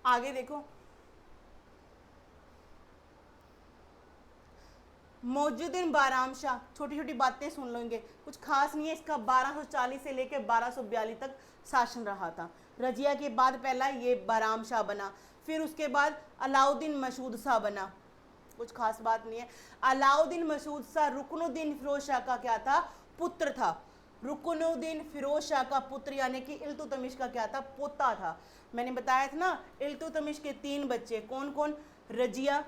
आगे देखो। मौजूदीन बहराम शाह, छोटी छोटी बातें सुन लेंगे, कुछ खास नहीं है इसका। 1240 से लेकर 1242 तक शासन रहा था। रजिया के बाद पहला ये बहराम शाह बना, फिर उसके बाद अलाउद्दीन मसूद शाह बना, कुछ खास बात नहीं है। अलाउद्दीन मसूद शाह रुकनुद्दीन फिरोज शाह का क्या था, पुत्र था। रुकनुद्दीन फिरोज शाह का पुत्र यानी कि इल्तुतमिश का क्या था, पोता था। मैंने बताया था ना, इल्तुतमिश के 3 बच्चे, कौन कौन, रजिया,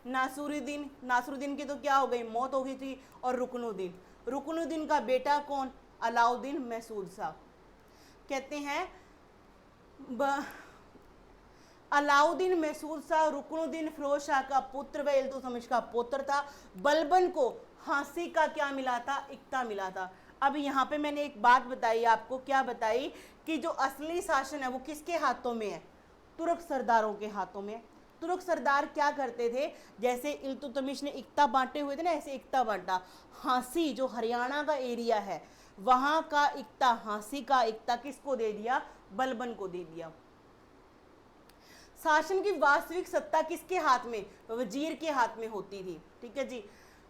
नासरुद्दीन की तो क्या हो गई, मौत हो गई थी, और रुकनुद्दीन का बेटा कौन, अलाउद्दीन मसूद शाह। कहते हैं अलाउद्दीन मसूद शाह रुकनुद्दीन फिरोज शाह का पुत्र व इल्तुतमिश का पुत्र था। बलबन को हाँसी का क्या मिला था, इक्ता मिला था। अब यहाँ पे मैंने एक बात बताई आपको, क्या बताई, कि जो असली शासन है वो किसके हाथों में है, तुर्क सरदारों के हाथों में। तुर्क सरदार क्या करते थे, जैसे इल्तुतमिश ने इक्ता बांटे हुए थे ना, ऐसे इक्ता बांटा। हाँसी जो हरियाणा का एरिया है वहां का इक्ता, हाँसी का इक्ता किसको दे दिया, बलबन को दे दिया। शासन की वास्तविक सत्ता किसके हाथ में, वजीर के हाथ में होती थी। ठीक है जी।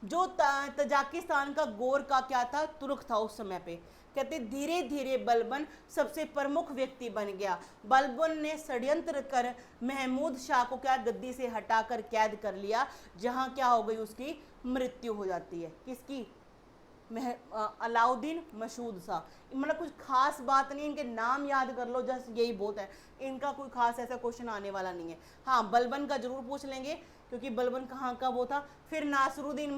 जो तजाकिस्तान का गोर का क्या था, तुर्क था उस समय पे। कहते धीरे धीरे बलबन सबसे प्रमुख व्यक्ति बन गया। बलबन ने षड्यंत्र कर महमूद शाह को क्या गद्दी से हटाकर कैद कर लिया, जहां क्या हो गई, उसकी मृत्यु हो जाती है। किसकी, अलाउद्दीन मसूद शाह। मतलब कुछ खास बात नहीं, इनके नाम याद कर लो, जस्ट यही बहुत है, इनका कोई खास ऐसा क्वेश्चन आने वाला नहीं है। हाँ, बलबन का जरूर पूछ लेंगे क्योंकि बलबन कहाँ का वो था। फिर नासरुद्दीन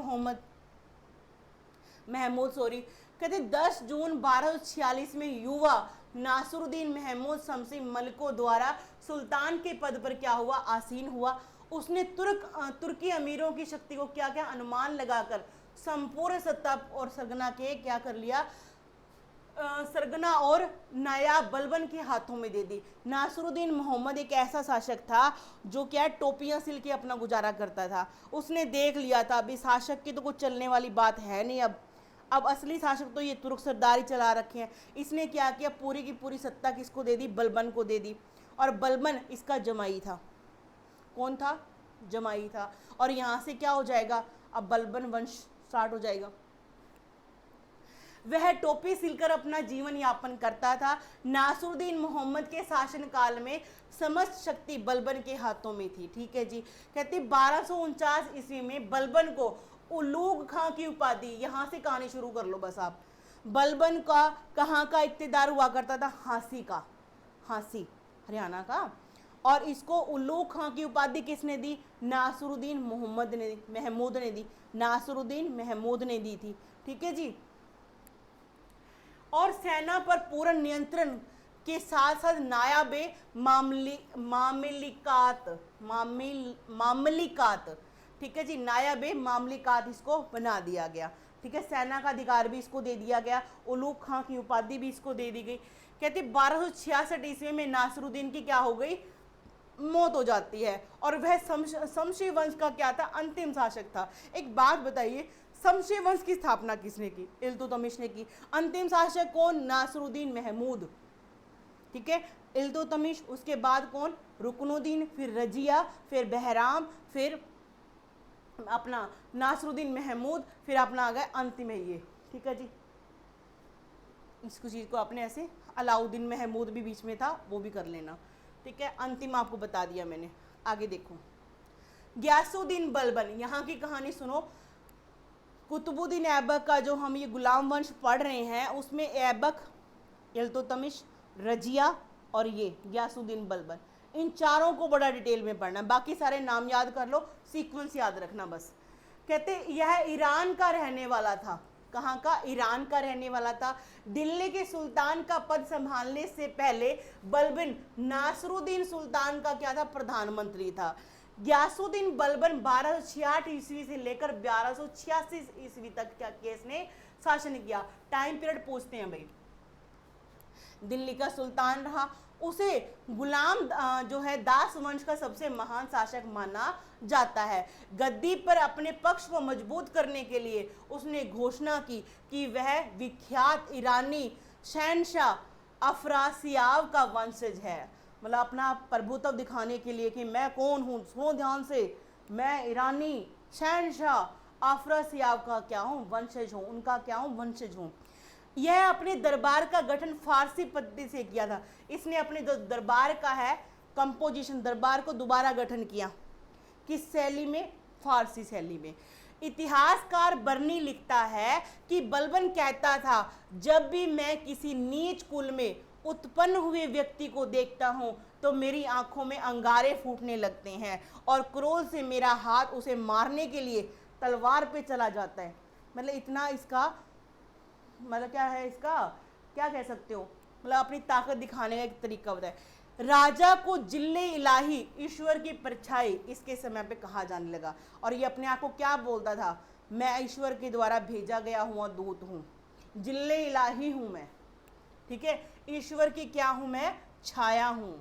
महमूद कहते 10 जून 1246 में युवा नासरुद्दीन महमूद शमसी मलिकों द्वारा सुल्तान के पद पर क्या हुआ, आसीन हुआ। उसने तुर्की अमीरों की शक्ति को क्या क्या अनुमान लगाकर संपूर्ण सत्ता और सरगना के क्या कर लिया, सरगना और नायाब बलबन के हाथों में दे दी। नासरुद्दीन मोहम्मद एक ऐसा शासक था जो क्या टोपियां सिल के अपना गुजारा करता था। उसने देख लिया था अभी शासक की तो कुछ चलने वाली बात है नहीं, अब अब असली शासक तो ये तुर्क सरदार ही चला रखे हैं। इसने क्या किया, पूरी की पूरी सत्ता किसको दे दी, बलबन को दे दी। और बलबन इसका जमाई था। कौन था, जमाई था। और यहाँ से क्या हो जाएगा, अब बलबन वंश स्टार्ट हो जाएगा। वह टोपी सिलकर अपना जीवन यापन करता था। नासरुद्दीन मोहम्मद के शासनकाल में समस्त शक्ति बलबन के हाथों में थी। ठीक है जी। कहते 1249 ईस्वी में बलबन को उलूग खां की उपाधि, यहाँ से कहानी शुरू कर लो बस आप। बलबन का कहाँ का इक्तेदार हुआ करता था, हाँसी का, हाँसी हरियाणा का। और इसको उलूग खां की उपाधि किसने दी, नासरुद्दीन मोहम्मद ने, महमूद ने दी, नासरुद्दीन महमूद ने दी थी। ठीक है जी। और सेना पर पूर्ण नियंत्रण के साथ साथ नायाबे मामलिकात, ठीक है जी, नायाबे मामलिकात इसको बना दिया गया। ठीक है, सेना का अधिकार भी इसको दे दिया गया, उलूग खां की उपाधि भी इसको दे दी गई। कहते 1266 ईस्वी में नासरुद्दीन की क्या हो गई, मौत हो जाती है। और वह शमशी वंश का क्या था, अंतिम शासक था। एक बात बताइए, शमशी वंश की स्थापना किसने की, इल्तुतमिश ने की। अंतिम शासक कौन, नासरुद्दीन महमूद। ठीक है, इल्तुतमिश, उसके बाद कौन, रुकनुद्दीन, फिर रजिया, फिर बहराम, फिर अपना नासरुद्दीन महमूद, फिर अपना आ गया अंतिम है ये। ठीक है जी, इसको चीज़ को आपने ऐसे, अलाउद्दीन महमूद भी बीच में था, वो भी कर लेना। ठीक है, अंतिम आपको बता दिया मैंने। आगे देखो, गियासुद्दीन बलबन, यहाँ की कहानी सुनो। कुतुबुद्दीन ऐबक का जो हम ये गुलाम वंश पढ़ रहे हैं, उसमें ऐबक, इल्तुतमिश, रजिया और ये गियासुद्दीन बलबन, इन चारों को बड़ा डिटेल में पढ़ना। बाकी सारे नाम याद कर लो, सीक्वेंस याद रखना बस। कहते यह ईरान का रहने वाला था। कहाँ का, ईरान का रहने वाला था। दिल्ली के सुल्तान का पद संभालने से पहले बलबन नासरुद्दीन सुल्तान का क्या था, प्रधानमंत्री था। गियासुद्दीन बलबन 1266 ईस्वी से लेकर 1286 ईस्वी तक क्या केस ने शासन किया। टाइम पीरियड पूछते हैं भाई। दिल्ली का सुल्तान रहा, उसे गुलाम जो है दास वंश का सबसे महान शासक माना जाता है। गद्दी पर अपने पक्ष को मजबूत करने के लिए उसने घोषणा की कि वह विख्यात ईरानी शहंशाह अफरासियाब का वंशज है। मतलब अपना प्रभुत्व दिखाने के लिए कि मैं कौन हूँ, सुनो ध्यान से, मैं ईरानी शहंशाह अफरासियाब का क्या हूँ, वंशज हूँ, उनका क्या हूँ, वंशज हूँ। यह अपने दरबार का गठन फारसी पद्धति से किया था। इसने अपने जो दरबार का है कंपोजिशन, दरबार को दोबारा गठन किया, किस शैली में, फारसी शैली में। इतिहासकार बर्नी लिखता है कि बलबन कहता था, जब भी मैं किसी नीच कुल में उत्पन्न हुए व्यक्ति को देखता हूँ तो मेरी आंखों में अंगारे फूटने लगते हैं और क्रोध से मेरा हाथ उसे मारने के लिए तलवार पे चला जाता है। मतलब इतना इसका, मतलब क्या है इसका, क्या कह सकते हो, मतलब अपनी ताकत दिखाने का एक तरीका होता है। राजा को जिल्ले इलाही, ईश्वर की परछाई, इसके समय पे कहा जाने लगा। और ये अपने आप को क्या बोलता था, मैं ईश्वर के द्वारा भेजा गया हुआ दूत हूँ, जिल्ले इलाही हूँ मैं। ठीक है, ईश्वर की क्या हूँ मैं, छाया हूँ।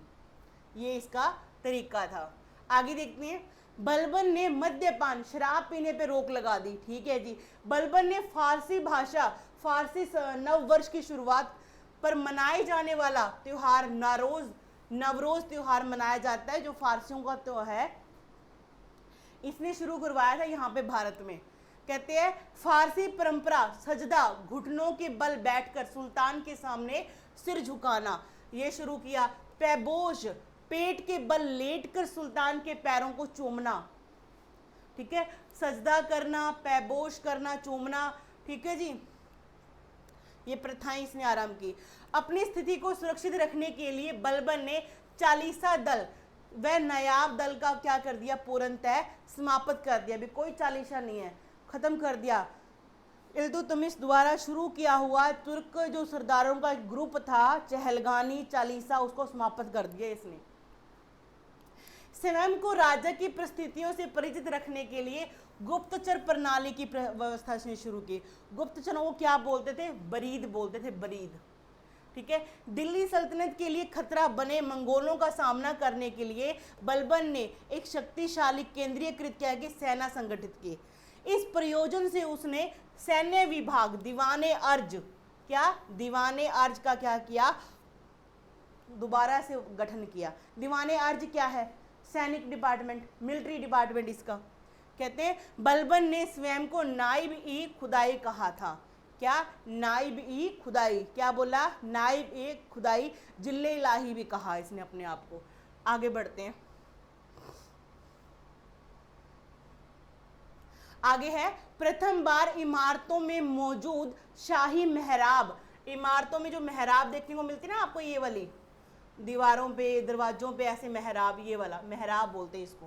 ये इसका तरीका था। आगे देखते हैं, बलबन ने मद्यपान, शराब पीने पे रोक लगा दी। ठीक है जी। बलबन ने फारसी भाषा, फारसी नव वर्ष की शुरुआत पर मनाए जाने वाला त्योहार नवरोज त्योहार मनाया जाता है, जो फारसियों का त्योहार है, इसने शुरू करवाया था यहाँ पे भारत में। कहते हैं फारसी परंपरा सजदा, घुटनों के बल बैठकर सुल्तान के सामने सिर झुकाना, ये शुरू किया। पैबोश, पेट के बल लेटकर सुल्तान के पैरों को चूमना। ठीक है, सजदा करना, पैबोश करना, चूमना। ठीक है जी, ये प्रथाएं इसने आरंभ की। अपनी स्थिति को सुरक्षित रखने के लिए बलबन ने चालीसा दल व नायाब दल का क्या कर दिया, पूर्णतः समाप्त कर दिया। अभी कोई चालीसा नहीं है, खत्म कर दिया। इल्तुतमिश द्वारा शुरू किया हुआ तुर्क जो सरदारों का एक ग्रुप था, चहलगानी चालीसा, उसको समाप्त कर दिया इसने। स्वयं को राजा की परिस्थितियों से परिचित रखने के लिए गुप्तचर प्रणाली की व्यवस्था इसने शुरू की। गुप्तचरों को क्या बोलते थे, बरीद बोलते थे, बरीद। ठीक है, दिल्ली सल्तनत के लिए खतरा बने मंगोलों का सामना करने के लिए बलबन ने एक शक्तिशाली केंद्रीयकृत क्या की सेना संगठित की। इस प्रयोजन से उसने सैन्य विभाग दीवाने अर्ज, क्या दीवाने अर्ज का क्या किया, दोबारा से गठन किया। दीवाने अर्ज क्या है, सैनिक डिपार्टमेंट, मिलिट्री डिपार्टमेंट इसका। कहते हैं बलबन ने स्वयं को नाइब ई खुदाई कहा था, क्या नाइब ई खुदाई, क्या बोला, नाइब ए खुदाई, जिले इलाही भी कहा इसने अपने आप को। आगे बढ़ते हैं, आगे है प्रथम बार इमारतों में मौजूद शाही मेहराब। इमारतों में जो मेहराब देखने को मिलती है ना आपको, ये वाली दीवारों पे दरवाजों पे ऐसे मेहराब, ये वाला मेहराब बोलते हैं इसको।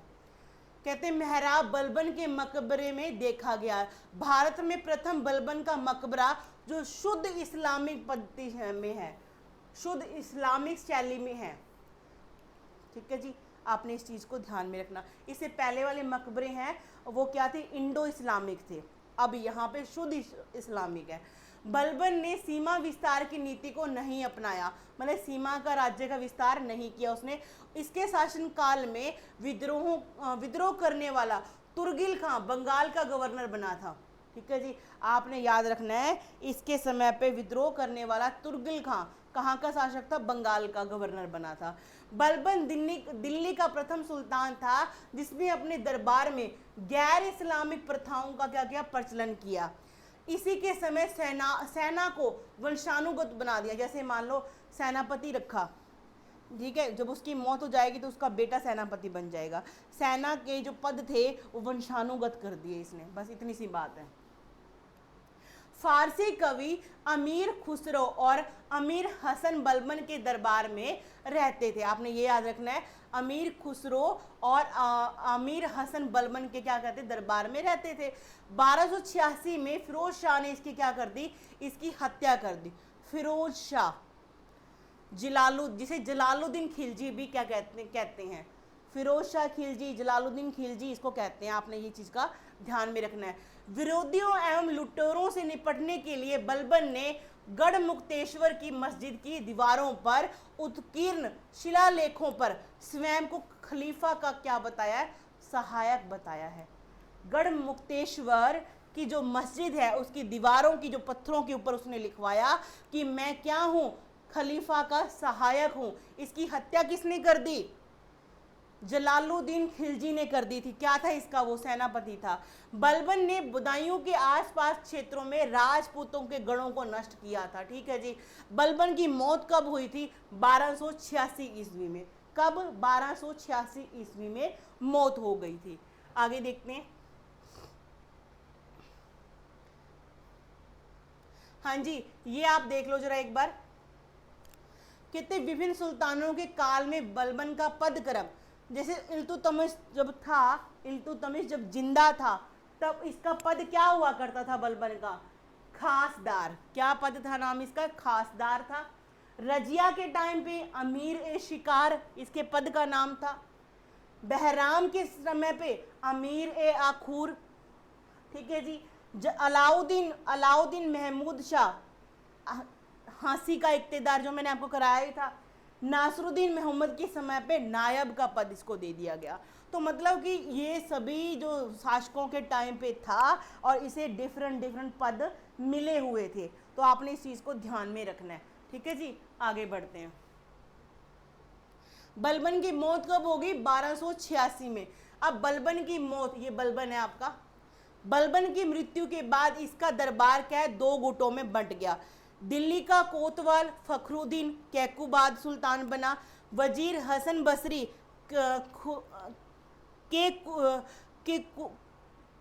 कहते हैं मेहराब बलबन के मकबरे में देखा गया। भारत में प्रथम बलबन का मकबरा जो शुद्ध इस्लामिक पद्धति में है, शुद्ध इस्लामिक शैली में है। ठीक है जी, आपने इस चीज़ को ध्यान में रखना। इससे पहले वाले मकबरे हैं वो क्या थे, इंडो इस्लामिक थे, अब यहाँ पे शुद्ध इस्लामिक है। बलबन ने सीमा विस्तार की नीति को नहीं अपनाया, मतलब सीमा का राज्य का विस्तार नहीं किया उसने। इसके शासनकाल में विद्रोह करने वाला तुर्गिल खां बंगाल का गवर्नर बना था। ठीक है जी, आपने याद रखना है, इसके समय पे विद्रोह करने वाला तुर्गिल खां कहाँ का शासक था, बंगाल का गवर्नर बना था। बलबन दिल्ली का प्रथम सुल्तान था जिसने अपने दरबार में गैर इस्लामिक प्रथाओं का क्या किया, प्रचलन किया। इसी के समय सेना को वंशानुगत बना दिया। जैसे मान लो सेनापति रखा, ठीक है, जब उसकी मौत हो जाएगी तो उसका बेटा सेनापति बन जाएगा। सेना के जो पद थे वो वंशानुगत कर दिए इसने, बस इतनी सी बात है। फारसी कवि अमीर खुसरो और अमीर हसन बलबन के दरबार में रहते थे। आपने ये याद रखना है, अमीर खुसरो और अमीर हसन बलबन के क्या कहते, दरबार में रहते थे। 1286 में फिरोज शाह ने इसकी क्या कर दी, इसकी हत्या कर दी। फिरोज शाह, जिसे जलालुद्दीन खिलजी भी क्या कहते हैं, फिरोज शाह खिलजी, जलालुद्दीन खिलजी इसको कहते हैं। आपने ये चीज़ का ध्यान में रखना है। विरोधियों एवं लुटेरों से निपटने के लिए बलबन ने गढ़मुक्तेश्वर की मस्जिद की दीवारों पर उत्कीर्ण शिलालेखों पर स्वयं को खलीफा का क्या बताया है, सहायक बताया है। गढ़मुक्तेश्वर की जो मस्जिद है उसकी दीवारों की जो पत्थरों के ऊपर उसने लिखवाया कि मैं क्या हूँ, खलीफा का सहायक हूँ। इसकी हत्या किसने कर दी, जलालुद्दीन खिलजी ने कर दी थी। क्या था इसका, वो सेनापति था। बलबन ने बदायूं के आसपास क्षेत्रों में राजपूतों के गढ़ों को नष्ट किया था। ठीक है जी। बलबन की मौत कब हुई थी, 1286 ईस्वी में। कब, 1286 ईस्वी में मौत हो गई थी। आगे देखते हैं। हाँ जी, ये आप देख लो जरा एक बार, कितने विभिन्न सुल्तानों के काल में बलबन का पदक्रम, जैसे इल्तुतमिश जब था, इल्तुतमिश जब जिंदा था तब इसका पद क्या हुआ करता था, बलबन का खासदार। क्या पद था, नाम इसका खासदार था। रजिया के टाइम पे अमीर ए शिकार इसके पद का नाम था। बहराम के समय पे अमीर ए आखूर। ठीक है जी। अलाउद्दीन महमूद शाह हाँसी का इक्तेदार जो मैंने आपको कराया ही था। नासरुद्दीन मोहम्मद के समय पे नायब का पद इसको दे दिया गया। तो मतलब कि ये सभी जो शासकों के टाइम पे था और इसे डिफरेंट पद मिले हुए थे। तो आपने इस चीज़ को ध्यान में रखना है। ठीक है जी, आगे बढ़ते हैं। बलबन की मौत कब होगी, 1286 में। अब बलबन की मौत, ये बलबन है आपका। बलबन की मृत्यु के बाद इसका दरबार क्या है, 2 गुटों में बंट गया। दिल्ली का कोतवाल फखरुद्दीन कैकुबाद सुल्तान बना। वजीर हसन बसरी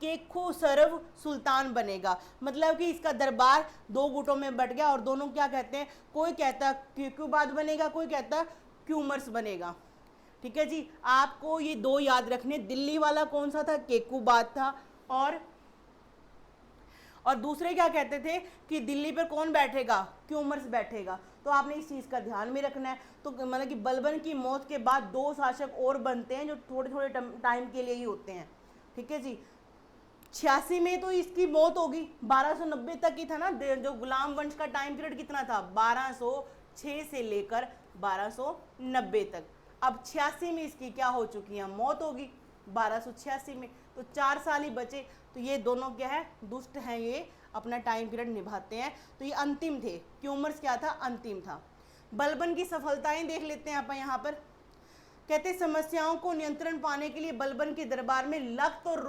के खुसरव सुल्तान बनेगा। मतलब कि इसका दरबार 2 गुटों में बट गया और दोनों क्या कहते हैं, कोई कहता कैकुबाद बनेगा, कोई कहता क्यूमर्स बनेगा। ठीक है जी, आपको ये 2 याद रखने। दिल्ली वाला कौन सा था, कैकुबाद था, और दूसरे क्या कहते थे कि दिल्ली पर कौन बैठेगा, क्यूमर्स बैठेगा। तो आपने इस चीज़ का ध्यान में रखना है। तो मतलब कि बलबन की मौत के बाद 2 शासक और बनते हैं जो थोड़े टाइम के लिए ही होते हैं। ठीक है जी। 86 में तो इसकी मौत होगी। 1290 तक ही था ना, जो गुलाम वंश का टाइम पीरियड कितना था, 1206 से लेकर 1290 तक। अब 86 में इसकी क्या हो चुकी है, मौत होगी। 1286 में। तो 4 साल ही बचे, तो ये दोनों क्या है, दुष्ट हैं, ये अपना टाइम पीरियड निभाते हैं। तो ये अंतिम थे, क्यूमर्स क्या था, अंतिम था। बलबन की सफलताएं देख लेते हैं अपन यहाँ पर। कहते समस्याओं को नियंत्रण पाने के लिए बलबन के दरबार में लक्त और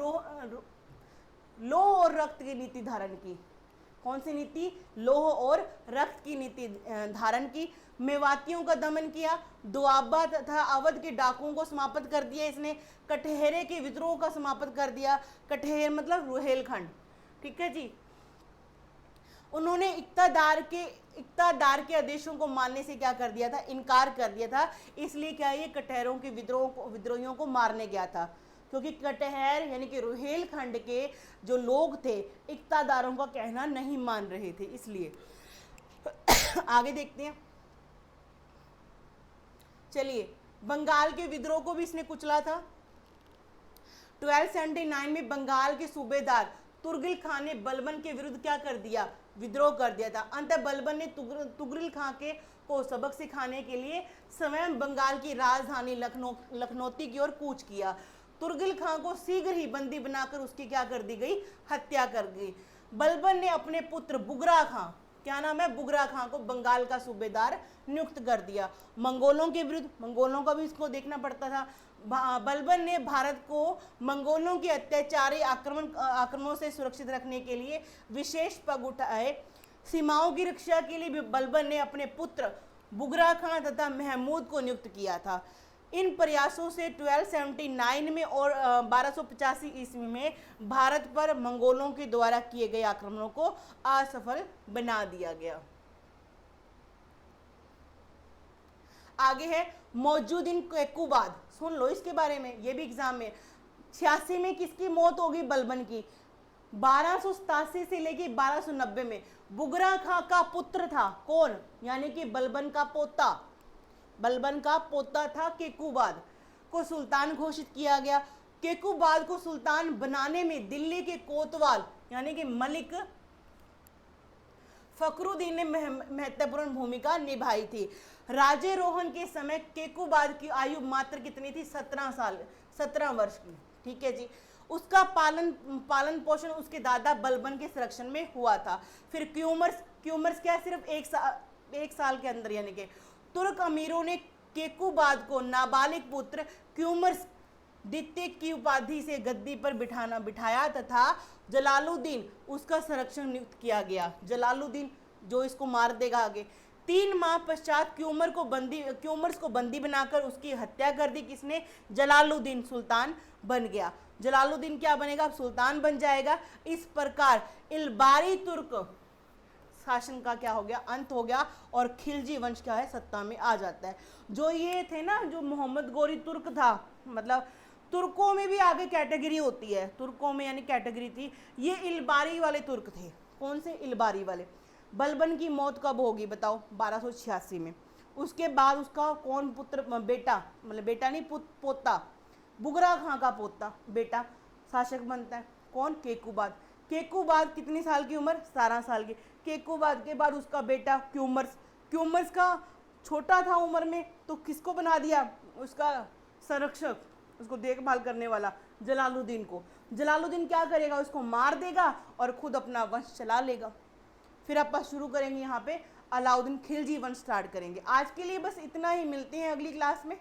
लोह और रक्त की नीति धारण की। कौन सी नीति, लोह और रक्त की नीति धारण की। मेवातियों का दमन किया, दुआबा तथा अवध के डाकुओं को समाप्त कर दिया इसने। कटहरे के विद्रोह का समाप्त कर दिया, कटहेर मतलब रुहेलखंड, ठीक है जी। उन्होंने इक्तादार के आदेशों को मानने से क्या कर दिया था, इनकार कर दिया था। इसलिए क्या ये कटहरों के विद्रोहियों को मारने गया था, क्योंकि कटहर यानी कि रुहेलखंड के जो लोग थे इक्तादारों का कहना नहीं मान रहे थे, इसलिए। आगे देखते हैं, चलिए। बंगाल के विद्रोह को भी इसने कुचला था। 1279 में बंगाल के सूबेदार तुगरिल खान ने बलबन के विरुद्ध क्या कर दिया, विद्रोह कर दिया था। अंततः बलबन ने तुगरिल खान को सबक सिखाने के लिए स्वयं बंगाल की राजधानी लखनौती की ओर कूच किया। तुगरिल खान को शीघ्र ही बंदी बनाकर उसकी क्या कर दी गई, हत्या कर गई। बलबन ने अपने पुत्र बुगरा खां, क्या नाम है, बुगरा खां को बंगाल का सूबेदार नियुक्त कर दिया। मंगोलों के विरुद्ध, मंगोलों का भी इसको देखना पड़ता था। बलबन ने भारत को मंगोलों के अत्याचारी आक्रमणों से सुरक्षित रखने के लिए विशेष पग उठाए। सीमाओं की रक्षा के लिए भी बलबन ने अपने पुत्र बुगरा खां तथा महमूद को नियुक्त किया था। इन प्रयासों से 1279 में और 1285 ईस्वी में भारत पर मंगोलों के द्वारा किए गए आक्रमणों को असफल बना दिया गया। आगे है मौजूदीन केकुबाद, सुन लो इसके बारे में, ये भी एग्जाम में। 86 में किसकी मौत होगी, बलबन की। 1287 से लेके 1290 में बुगरा खां का पुत्र था, कौन, यानी कि बलबन का पोता, बलबन का पोता था केकुबाद, को सुल्तान घोषित किया गया। केकुबाद को सुल्तान बनाने में दिल्ली के कोतवाल यानी कि मलिक फखरुद्दीन ने महत्वपूर्ण भूमिका निभाई थी। राज्यारोहण के समय केकुबाद की आयु मात्र कितनी थी, 17 साल, 17 वर्ष की, ठीक है जी। उसका पालन पोषण उसके दादा बलबन के संरक्षण में हुआ था। फिर क्यूमर्स क्या, सिर्फ एक साल के अंदर, यानी कि तुर्क अमीरों ने केकुबाद को नाबालिग पुत्र क्यूमर्स द्वितीय की उपाधि से गद्दी पर बिठाया तथा जलालुद्दीन उसका संरक्षण नियुक्त किया गया। जलालुद्दीन जो इसको मार देगा आगे। 3 माह पश्चात क्यूमर्स को बंदी बनाकर उसकी हत्या कर दी, किसने, जलालुद्दीन सुल्तान बन गया। जलालुद्दीन क्या बनेगा, सुल्तान बन जाएगा। इस प्रकार इलबारी तुर्क शासन का क्या हो गया, अंत हो गया और खिलजी वंश क्या है, सत्ता में आ जाता है। जो ये थे ना, जो मोहम्मद गोरी तुर्क था, मतलब तुर्कों में भी आगे कैटेगरी होती है, तुर्कों में यानी कैटेगरी थी, ये इलबारी वाले तुर्क थे। कौन से, इलबारी वाले। बलबन की मौत कब होगी बताओ, 1286 में। उसके बाद उसका कौन पुत्र, बेटा, मतलब बेटा नहीं, पोता, बुगरा खां का पोता बेटा शासक बनता है, कौन, केकुबाद। केकुबाद कितनी साल की उम्र, 17 साल की। केकुबाद के बाद उसका बेटा क्यूमर्स का छोटा था उम्र में, तो किसको बना दिया, उसका संरक्षक, उसको देखभाल करने वाला, जलालुद्दीन को। जलालुद्दीन क्या करेगा, उसको मार देगा और खुद अपना वंश चला लेगा। फिर आप शुरू करेंगे यहाँ पे अलाउद्दीन खिलजी वंश स्टार्ट करेंगे। आज के लिए बस इतना ही, मिलते हैं अगली क्लास में।